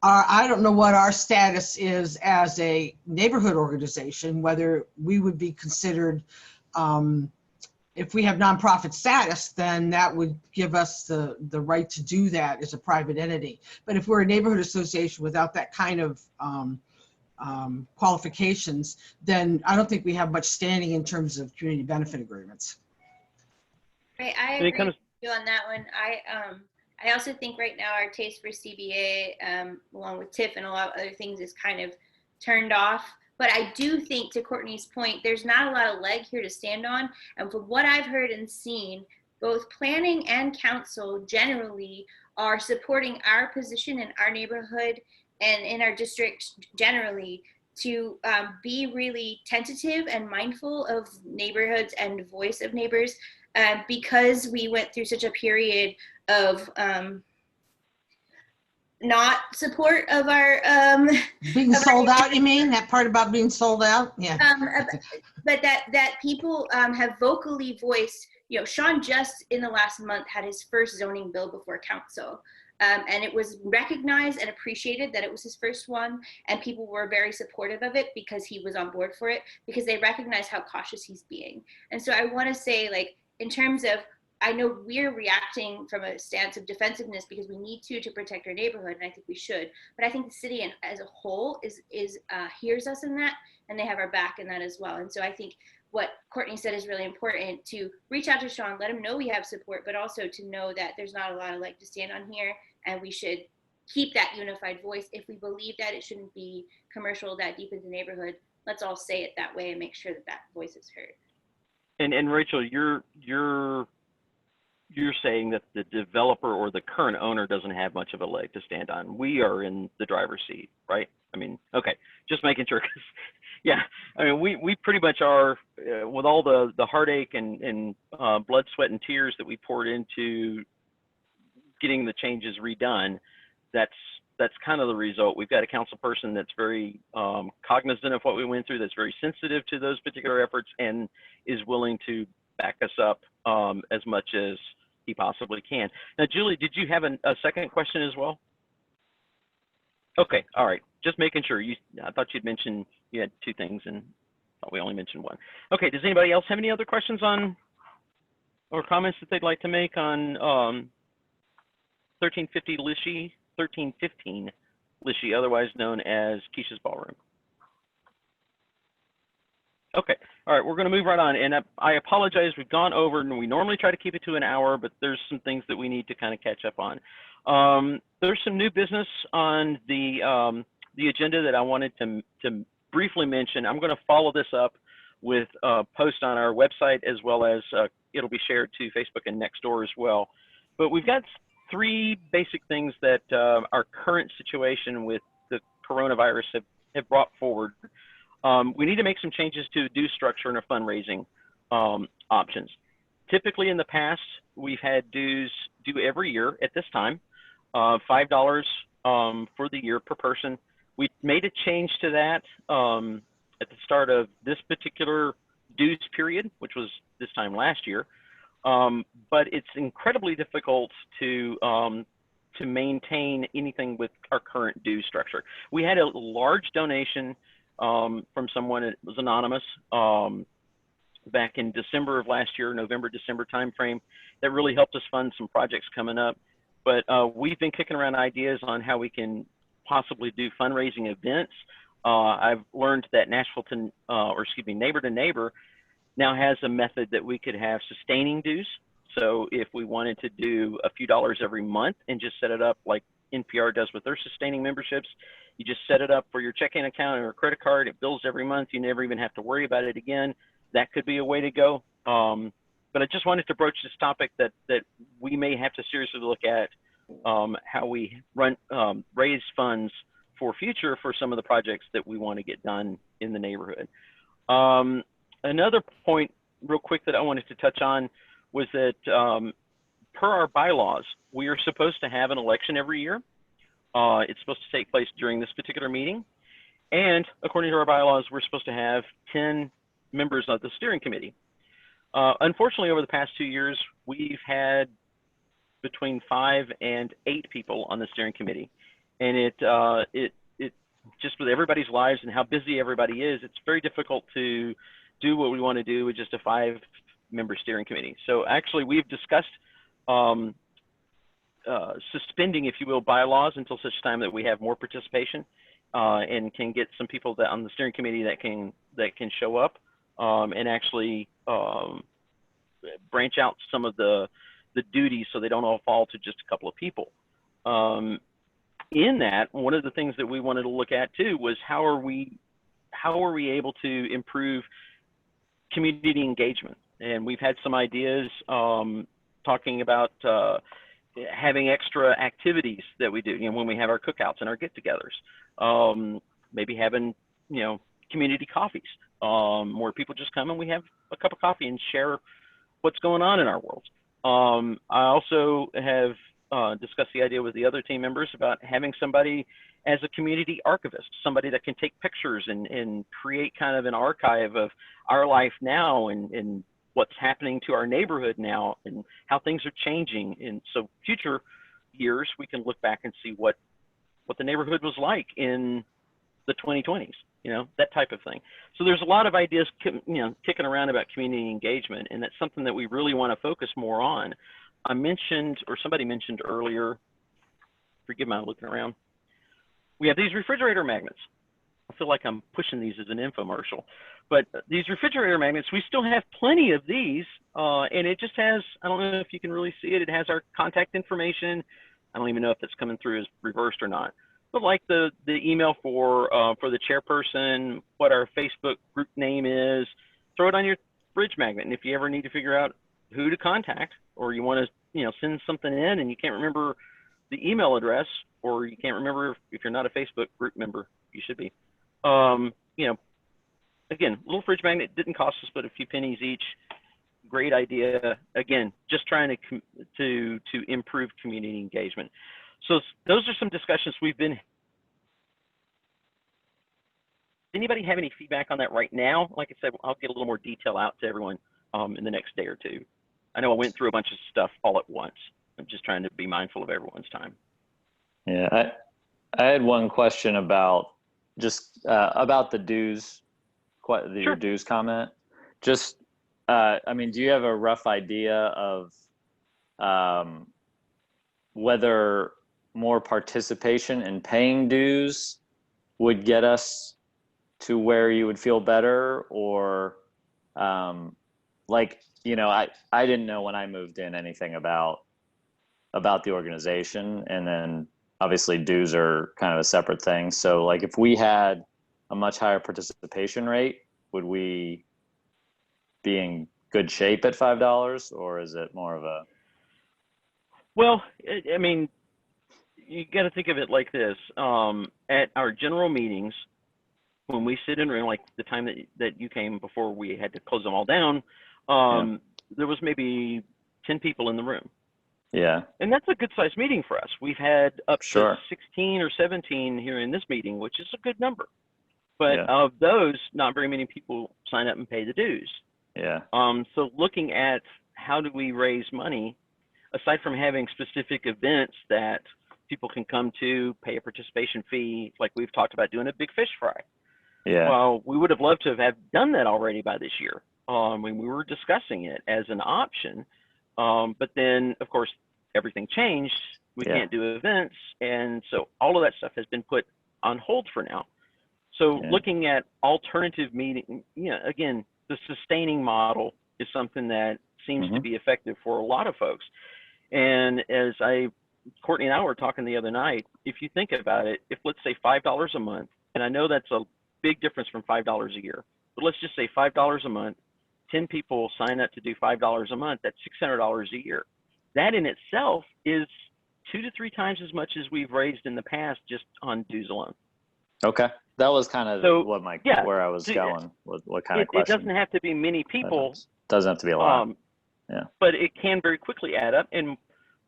I don't know what our status is as a neighborhood organization, whether we would be considered, if we have nonprofit status, then that would give us the right to do that as a private entity. But if we're a neighborhood association without that kind of qualifications, then I don't think we have much standing in terms of community benefit agreements. Right, I agree with you on that one. I also think right now our taste for CBA, along with TIF and a lot of other things, is kind of turned off. But I do think, to Courtney's point, there's not a lot of leg here to stand on. And from what I've heard and seen, both planning and council generally are supporting our position in our neighborhood and in our district generally to be really tentative and mindful of neighborhoods and the voice of neighbors, because we went through such a period of not support of our being sold out. You mean that part about being sold out? Yeah. But that people have vocally voiced. You know, Sean just in the last month had his first zoning bill before council. And it was recognized and appreciated that it was his first one, and people were very supportive of it because he was on board for it, because they recognize how cautious he's being. And so I want to say, like, in terms of, I know we're reacting from a stance of defensiveness because we need to protect our neighborhood, and I think we should. But I think the city as a whole hears us in that, and they have our back in that as well. And so I think what Courtney said is really important, to reach out to Sean, let him know we have support, but also to know that there's not a lot of leg to stand on here, and we should keep that unified voice. If we believe that it shouldn't be commercial that deep into the neighborhood, let's all say it that way and make sure that that voice is heard. And Rachel, you're saying that the developer or the current owner doesn't have much of a leg to stand on. We are in the driver's seat, right? I mean, okay, just making sure. 'Cause, yeah, I mean, we pretty much are, with all the heartache and blood, sweat, and tears that we poured into getting the changes redone. That's kind of the result. We've got a council person that's very cognizant of what we went through, that's very sensitive to those particular efforts, and is willing to back us up as much as he possibly can. Now, Julie, did you have a second question as well? Okay, all right. Just making sure. I thought you'd mentioned you had two things, and thought we only mentioned one. Okay, does anybody else have any other questions on or comments that they'd like to make on 1315 Lishi, otherwise known as Keisha's Ballroom? Okay, all right, we're going to move right on. And I apologize, we've gone over, and we normally try to keep it to an hour, but there's some things that we need to kind of catch up on. There's some new business on the agenda that I wanted to briefly mention. I'm going to follow this up with a post on our website, as well as it'll be shared to Facebook and Nextdoor as well. But we've got three basic things that our current situation with the coronavirus have brought forward. We need to make some changes to due structure and our fundraising options. Typically in the past, we've had dues due every year at this time, $5 for the year per person. We made a change to that at the start of this particular dues period, which was this time last year. But it's incredibly difficult to maintain anything with our current due structure. We had a large donation from someone that was anonymous back in December of last year, November, December timeframe, that really helped us fund some projects coming up. But we've been kicking around ideas on how we can possibly do fundraising events. I've learned that Neighbor to Neighbor now has a method that we could have sustaining dues. So if we wanted to do a few dollars every month and just set it up like NPR does with their sustaining memberships. You just set it up for your checking account or credit card. It bills every month. You never even have to worry about it again. That could be a way to go. But I just wanted to broach this topic that we may have to seriously look at how we raise funds for future for some of the projects that we want to get done in the neighborhood. Another point real quick that I wanted to touch on was that per our bylaws, we are supposed to have an election every year. It's supposed to take place during this particular meeting. And according to our bylaws, we're supposed to have 10 members of the steering committee. Unfortunately, over the past 2 years, we've had between 5 and 8 people on the steering committee. And it just with everybody's lives and how busy everybody is, it's very difficult to do what we want to do with just a 5-member steering committee. So actually, we've discussed suspending, if you will, bylaws until such time that we have more participation and can get some people that on the steering committee that can show up and actually branch out some of the duties so they don't all fall to just a couple of people. In that, one of the things that we wanted to look at too was how are we able to improve community engagement? And we've had some ideas talking about having extra activities that we do, you know, when we have our cookouts and our get-togethers. Maybe having, you know, community coffees where people just come and we have a cup of coffee and share what's going on in our world. I also have discussed the idea with the other team members about having somebody as a community archivist, somebody that can take pictures and create kind of an archive of our life now and what's happening to our neighborhood now and how things are changing. And so future years, we can look back and see what the neighborhood was like in the 2020s, you know, that type of thing. So there's a lot of ideas, you know, kicking around about community engagement, and that's something that we really want to focus more on. I mentioned, or somebody mentioned earlier, forgive my looking around, we have these refrigerator magnets. I feel like I'm pushing these as an infomercial, but these refrigerator magnets, we still have plenty of these, and it just has, I don't know if you can really see it, it has our contact information. I don't even know if it's coming through as reversed or not, but like the email for the chairperson, what our Facebook group name is, throw it on your fridge magnet. And if you ever need to figure out who to contact, or you want to, you know, send something in and you can't remember the email address, or you can't remember if you're not a Facebook group member, you should be. You know, again, little fridge magnet didn't cost us but a few pennies each. Great idea. Again, just trying to improve community engagement. So those are some discussions we've been. Anybody have any feedback on that right now? Like I said, I'll get a little more detail out to everyone in the next day or two. I know I went through a bunch of stuff all at once. I'm just trying to be mindful of everyone's time. Yeah, I had one question about just about the dues, your dues comment. Just, I mean, do you have a rough idea of whether more participation in paying dues would get us to where you would feel better, or like, you know, I didn't know when I moved in anything about the organization, and then obviously dues are kind of a separate thing. So like if we had a much higher participation rate, would we be in good shape at $5, or is it more of a? Well, I mean, you got to think of it like this. At our general meetings, when we sit in room, like the time that you came before we had to close them all down, there was maybe 10 people in the room. Yeah. And that's a good sized meeting for us. We've had up Sure. to 16 or 17 here in this meeting, which is a good number. But Yeah. of those, not very many people sign up and pay the dues. Yeah. So looking at how do we raise money, aside from having specific events that people can come to, pay a participation fee, like we've talked about doing a big fish fry. Yeah. Well, we would have loved to have done that already by this year when we were discussing it as an option. But then, of course, everything changed. We can't do events. And so all of that stuff has been put on hold for now. So looking at alternative meeting, again, the sustaining model is something that seems to be effective for a lot of folks. And as I Courtney and I were talking the other night. If you think about it, if let's say $5 a month, and I know that's a big difference from $5 a year, but let's just say $5 a month, 10 people sign up to do $5 a month, that's $600 a year. That in itself is 2 to 3 times as much as we've raised in the past just on dues alone. Okay. That was kind of So, what my, yeah, where I was so, going, what kind of It question. doesn't have to be many people. Doesn't have to be a lot. Yeah. But it can very quickly add up. And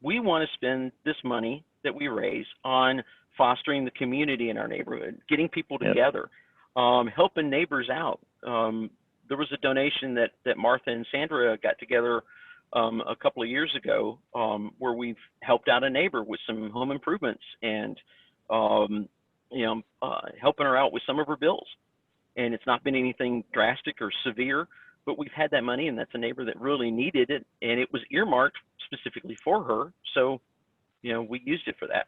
we want to spend this money that we raise on fostering the community in our neighborhood, getting people together, helping neighbors out. There was a donation that Martha and Sandra got together a couple of years ago where we've helped out a neighbor with some home improvements and helping her out with some of her bills. And it's not been anything drastic or severe, but we've had that money, and that's a neighbor that really needed it, and it was earmarked specifically for her. So, we used it for that.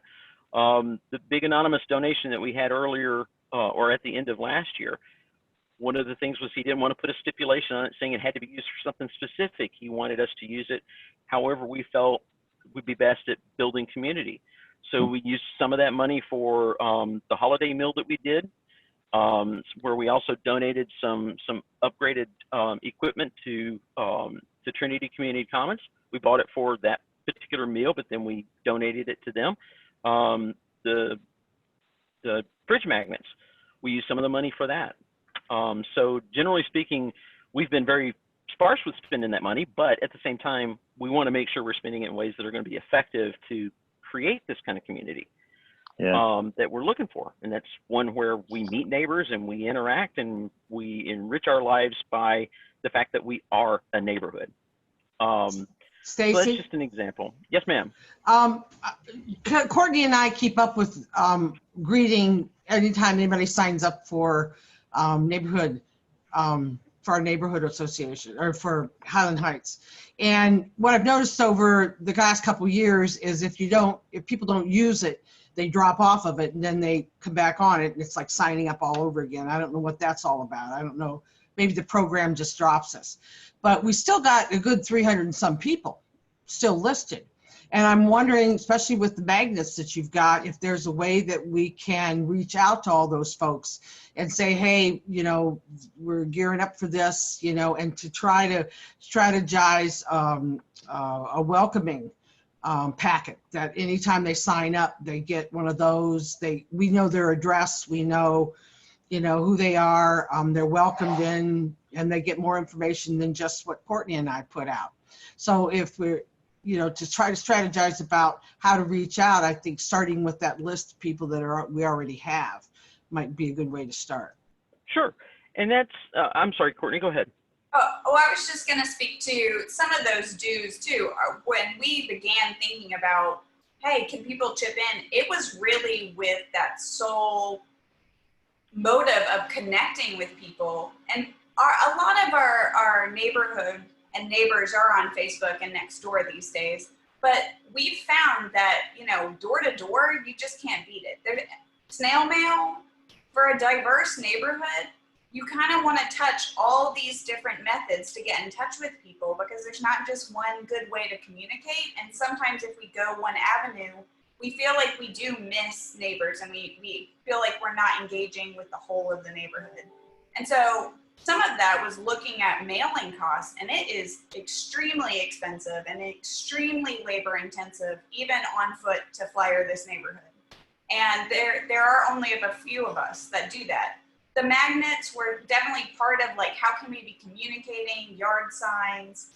The big anonymous donation that we had earlier or at the end of last year, one of the things was he didn't want to put a stipulation on it saying it had to be used for something specific. He wanted us to use it however we felt would be best at building community. So we used some of that money for the holiday meal that we did, where we also donated some upgraded equipment to Trinity Community Commons. We bought it for that particular meal, but then we donated it to them. The fridge magnets, we used some of the money for that. So generally speaking, we've been very sparse with spending that money, but at the same time, we want to make sure we're spending it in ways that are going to be effective to create this kind of community. That we're looking for. And that's one where we meet neighbors and we interact and we enrich our lives by the fact that we are a neighborhood. Stacy? So that's just an example. Yes, ma'am. Courtney and I keep up with greeting anytime anybody signs up for neighborhood, for our neighborhood association or for Highland Heights. And what I've noticed over the last couple of years is if people don't use it, they drop off of it and then they come back on it and it's like signing up all over again. I don't know what that's all about. I don't know. Maybe the program just drops us. But we still got a good 300 and some people still listed. And I'm wondering, especially with the magnets that you've got, if there's a way that we can reach out to all those folks and say, hey, we're gearing up for this, and to try to strategize a welcoming packet that anytime they sign up, they get one of those. We know their address, we know, who they are, they're welcomed in, and they get more information than just what Courtney and I put out. So if we're, to try to strategize about how to reach out, I think starting with that list of people that we already have might be a good way to start. Sure. And that's, I'm sorry, Courtney, go ahead. I was just going to speak to some of those dues too. When we began thinking about, hey, can people chip in? It was really with that sole motive of connecting with people. And a lot of our neighborhood and neighbors are on Facebook and Nextdoor these days. But we've found that, door to door, you just can't beat it. There's snail mail for a diverse neighborhood. You kind of want to touch all these different methods to get in touch with people because there's not just one good way to communicate. And sometimes if we go one avenue, we feel like we do miss neighbors and we feel like we're not engaging with the whole of the neighborhood. And so some of that was looking at mailing costs, and it is extremely expensive and extremely labor intensive, even on foot, to flyer this neighborhood. And there are only a few of us that do that. The magnets were definitely part of like, how can we be communicating, yard signs,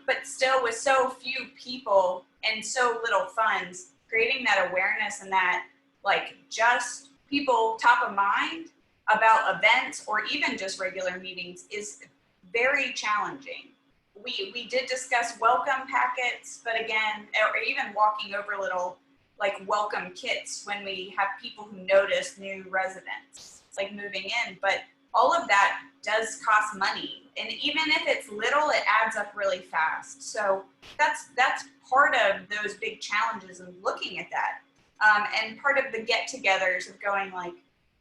but still with so few people and so little funds, creating that awareness and that like just people top of mind about events or even just regular meetings is very challenging. We did discuss welcome packets, but again, or even walking over little like welcome kits when we have people who notice new residents like moving in, but all of that does cost money. And even if it's little, it adds up really fast. So that's part of those big challenges of looking at that. And part of the get-togethers of going like,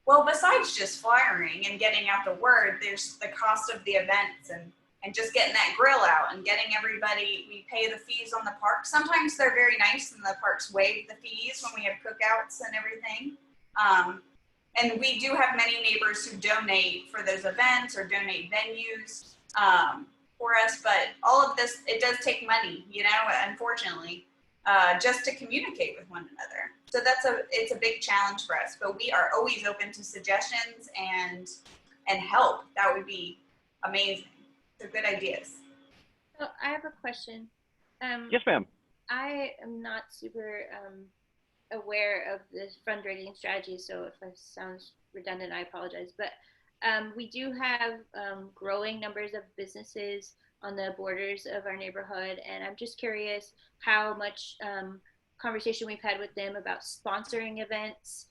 well, besides just flyering and getting out the word, there's the cost of the events and and just getting that grill out and getting everybody, we pay the fees on the park. Sometimes they're very nice and the parks waive the fees when we have cookouts and everything. And we do have many neighbors who donate for those events or donate venues for us, but all of this, it does take money, you know, unfortunately, just to communicate with one another. So it's a big challenge for us, but we are always open to suggestions and help. That would be amazing. So good ideas. So I have a question. Yes, ma'am. I am not super aware of the fundraising strategy, so if it sounds redundant, I apologize. But we do have growing numbers of businesses on the borders of our neighborhood, and I'm just curious how much conversation we've had with them about sponsoring events,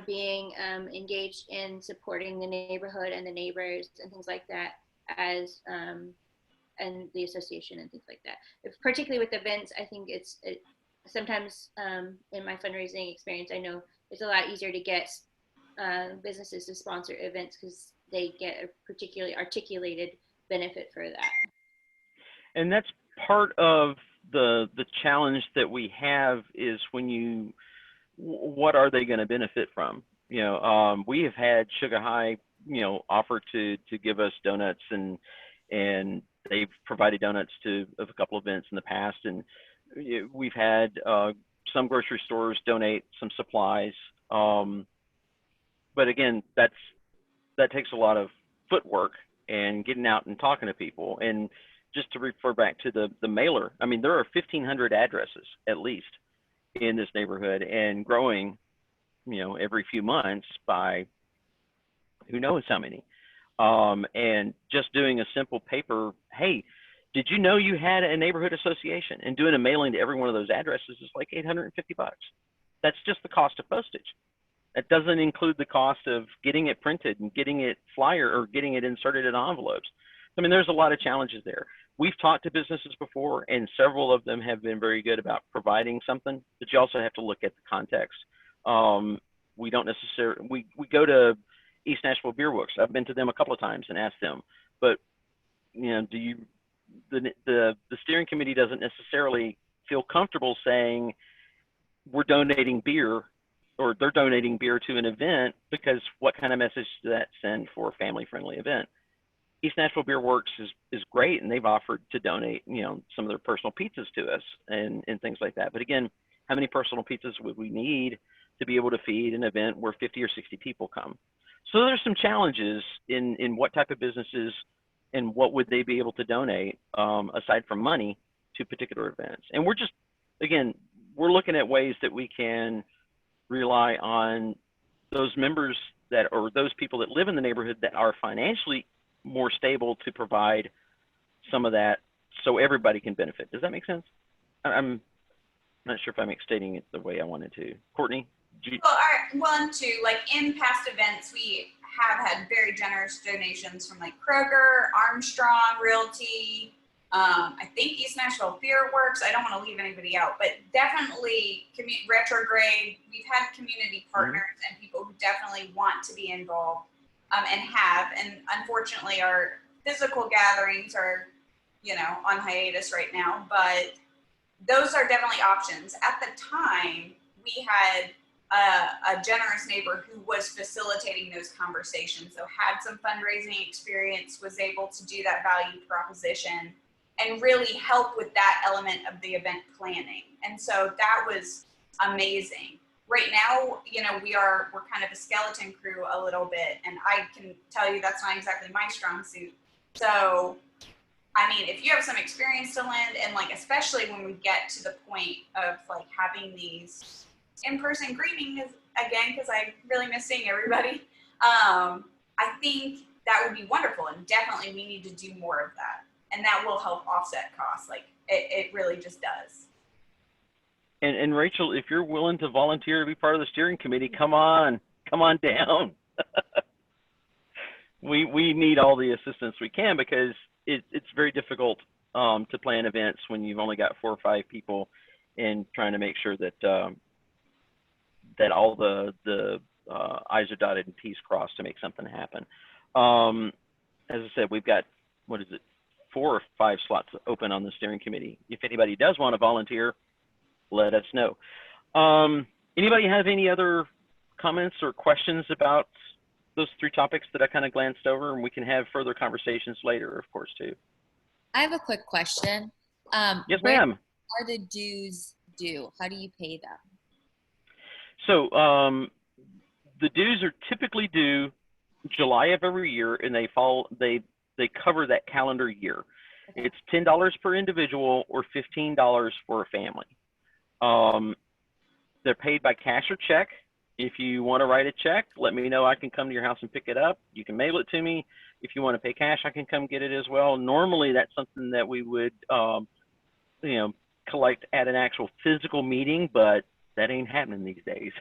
being engaged in supporting the neighborhood and the neighbors and things like that, as and the association and things like that. Particularly with events, I think sometimes in my fundraising experience, I know it's a lot easier to get businesses to sponsor events because they get a particularly articulated benefit for that. And that's part of the challenge that we have is what are they going to benefit from? You know, we have had Sugar High, you know, offer to give us donuts, and they've provided donuts to a couple of events in the past, and we've had some grocery stores donate some supplies. But again, that takes a lot of footwork and getting out and talking to people. And just to refer back to the mailer, I mean, there are 1,500 addresses at least in this neighborhood, and growing, you know, every few months by who knows how many. And just doing a simple paper, hey, did you know you had a neighborhood association? And doing a mailing to every one of those addresses is like $850. That's just the cost of postage. That doesn't include the cost of getting it printed and getting it flyer or getting it inserted in envelopes. I mean, there's a lot of challenges there. We've talked to businesses before, and several of them have been very good about providing something, but you also have to look at the context. We don't necessarily, we go to East Nashville Beer Works. I've been to them a couple of times and asked them, but you know, the steering committee doesn't necessarily feel comfortable saying we're donating beer or they're donating beer to an event, because what kind of message does that send for a family-friendly event? East Nashville Beer Works is great, and they've offered to donate, you know, some of their personal pizzas to us and things like that. But again, how many personal pizzas would we need to be able to feed an event where 50 or 60 people come? So there's some challenges in what type of businesses and what would they be able to donate aside from money to particular events. And we're just, again, we're looking at ways that we can rely on those members that, or those people that live in the neighborhood that are financially more stable to provide some of that so everybody can benefit. Does that make sense? I'm not sure if I'm stating it the way I wanted to. Courtney? Well, like in past events, we have had very generous donations from like Kroger, Armstrong Realty, I think East Nashville Beer Works. I don't want to leave anybody out, but definitely Retrograde. We've had community partners and people who definitely want to be involved and have. And unfortunately, our physical gatherings are, you know, on hiatus right now, but those are definitely options. At the time, we had a generous neighbor who was facilitating those conversations, so had some fundraising experience, was able to do that value proposition and really help with that element of the event planning. And so that was amazing. Right now, you know, we're kind of a skeleton crew a little bit, and I can tell you that's not exactly my strong suit. So, I mean, if you have some experience to lend, and like, especially when we get to the point of like having these in-person greetings again, because I really miss seeing everybody, I think that would be wonderful, and definitely we need to do more of that, and that will help offset costs. Like it really just does. And Rachel, if you're willing to volunteer to be part of the steering committee, come on down. We need all the assistance we can, because it's very difficult to plan events when you've only got 4 or 5 people, and trying to make sure that that all the I's are dotted and T's crossed to make something happen. As I said, we've got, what is it, 4 or 5 slots open on the steering committee. If anybody does want to volunteer, let us know. Anybody have any other comments or questions about those 3 topics that I kind of glanced over? And we can have further conversations later, of course, too. I have a quick question. Yes, ma'am. Are the dues due? How do you pay them? So the dues are typically due July of every year, and they cover that calendar year. Okay. It's $10 per individual or $15 for a family. They're paid by cash or check. If you want to write a check, let me know. I can come to your house and pick it up. You can mail it to me. If you want to pay cash, I can come get it as well. Normally, that's something that we would, collect at an actual physical meeting, but that ain't happening these days.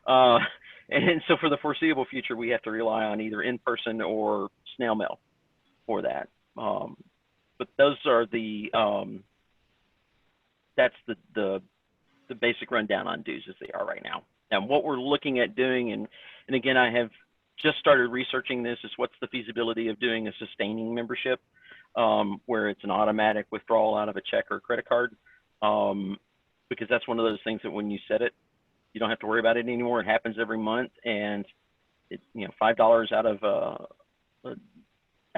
And so for the foreseeable future, we have to rely on either in-person or snail mail for that. But those are that's the basic rundown on dues as they are right now. And what we're looking at doing, and again, I have just started researching this, is what's the feasibility of doing a sustaining membership, where it's an automatic withdrawal out of a check or a credit card, because that's one of those things that when you set it, you don't have to worry about it anymore. It happens every month, and it, $5 out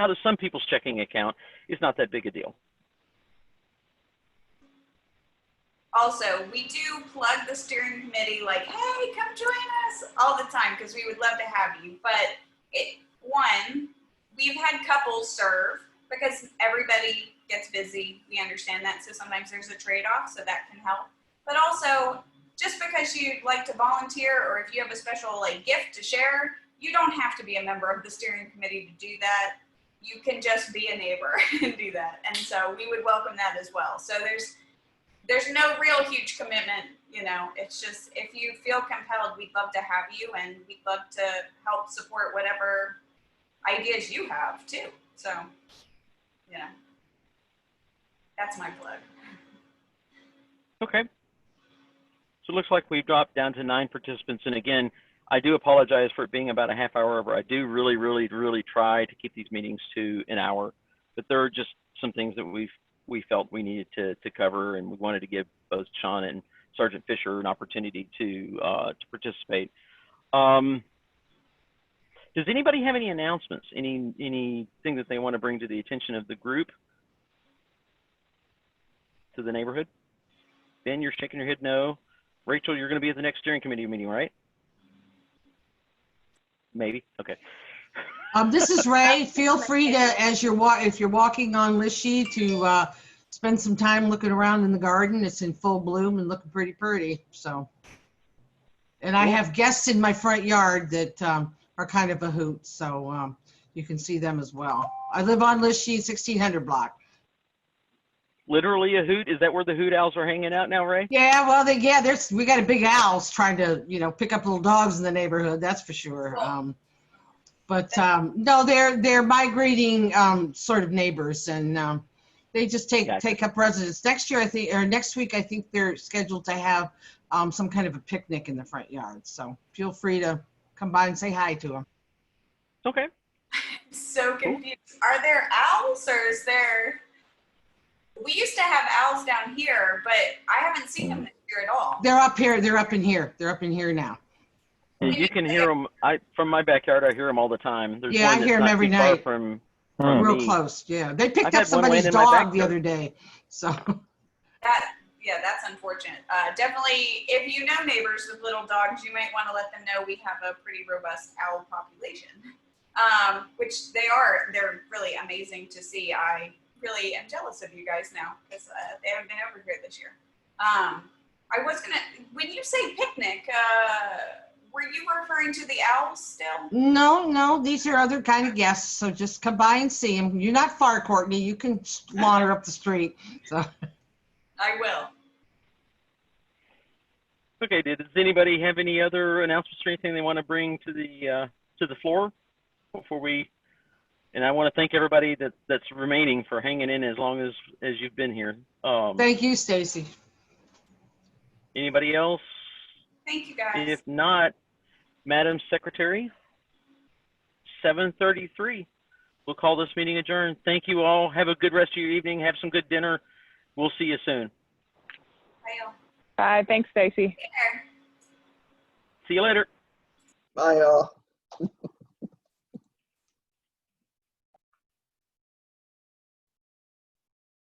of some people's checking account is not that big a deal. Also, we do plug the steering committee like, hey, come join us all the time because we would love to have you. But we've had couples serve because everybody gets busy. We understand that. So sometimes there's a trade-off, so that can help. But also, just because you'd like to volunteer or if you have a special gift to share, you don't have to be a member of the steering committee to do that. You can just be a neighbor and do that. And so we would welcome that as well. So there's no real huge commitment, it's just, if you feel compelled, we'd love to have you and we'd love to help support whatever ideas you have too. So, that's my plug. Okay. So it looks like we've dropped down to 9 participants. And again, I do apologize for it being about a half hour over. I do really, really, really try to keep these meetings to an hour, but there are just some things that we felt we needed to cover, and we wanted to give both Sean and Sergeant Fisher an opportunity to participate. Does anybody have any announcements? Anything that they want to bring to the attention of the group, to the neighborhood? Ben, you're shaking your head no. Rachel, you're going to be at the next steering committee meeting, right? Maybe. Okay. This is Ray. Feel free to, if you're walking on Lishy, to spend some time looking around in the garden. It's in full bloom and looking pretty. So, and I have guests in my front yard that are kind of a hoot. So you can see them as well. I live on Lishy, 1600 block. Literally a hoot? Is that where the hoot owls are hanging out now, Ray? Yeah, well, we got a big owls trying to, pick up little dogs in the neighborhood. That's for sure. But no, they're migrating sort of neighbors, and they just take up residence. Next week, I think they're scheduled to have some kind of a picnic in the front yard. So feel free to come by and say hi to them. Okay. I'm so confused. Are there owls or is there? We used to have owls down here, but I haven't seen them this year at all. They're up here. They're up in here. They're up in here now. And you can hear them. From my backyard, I hear them all the time. There's I hear them every night. From real me. Close. Yeah, they picked up somebody's dog the other day. So. That's unfortunate. Definitely, if you know neighbors with little dogs, you might want to let them know we have a pretty robust owl population, which they are. They're really amazing to see. I really am jealous of you guys now because they haven't been over here this year. When you say picnic, were you referring to the owls still? No, these are other kind of guests. So just come by and see them. You're not far, Courtney. You can wander up the street. So. I will. Okay. Does anybody have any other announcements or anything they want to bring to the floor before we? And I want to thank everybody that's remaining for hanging in as long as you've been here. Thank you, Stacy. Anybody else? Thank you, guys. If not, Madam Secretary, 7:33. we'll call this meeting adjourned. Thank you all. Have a good rest of your evening. Have some good dinner. We'll see you soon. Bye. Bye. Thanks, Stacy. Take care. See you later. Bye, y'all.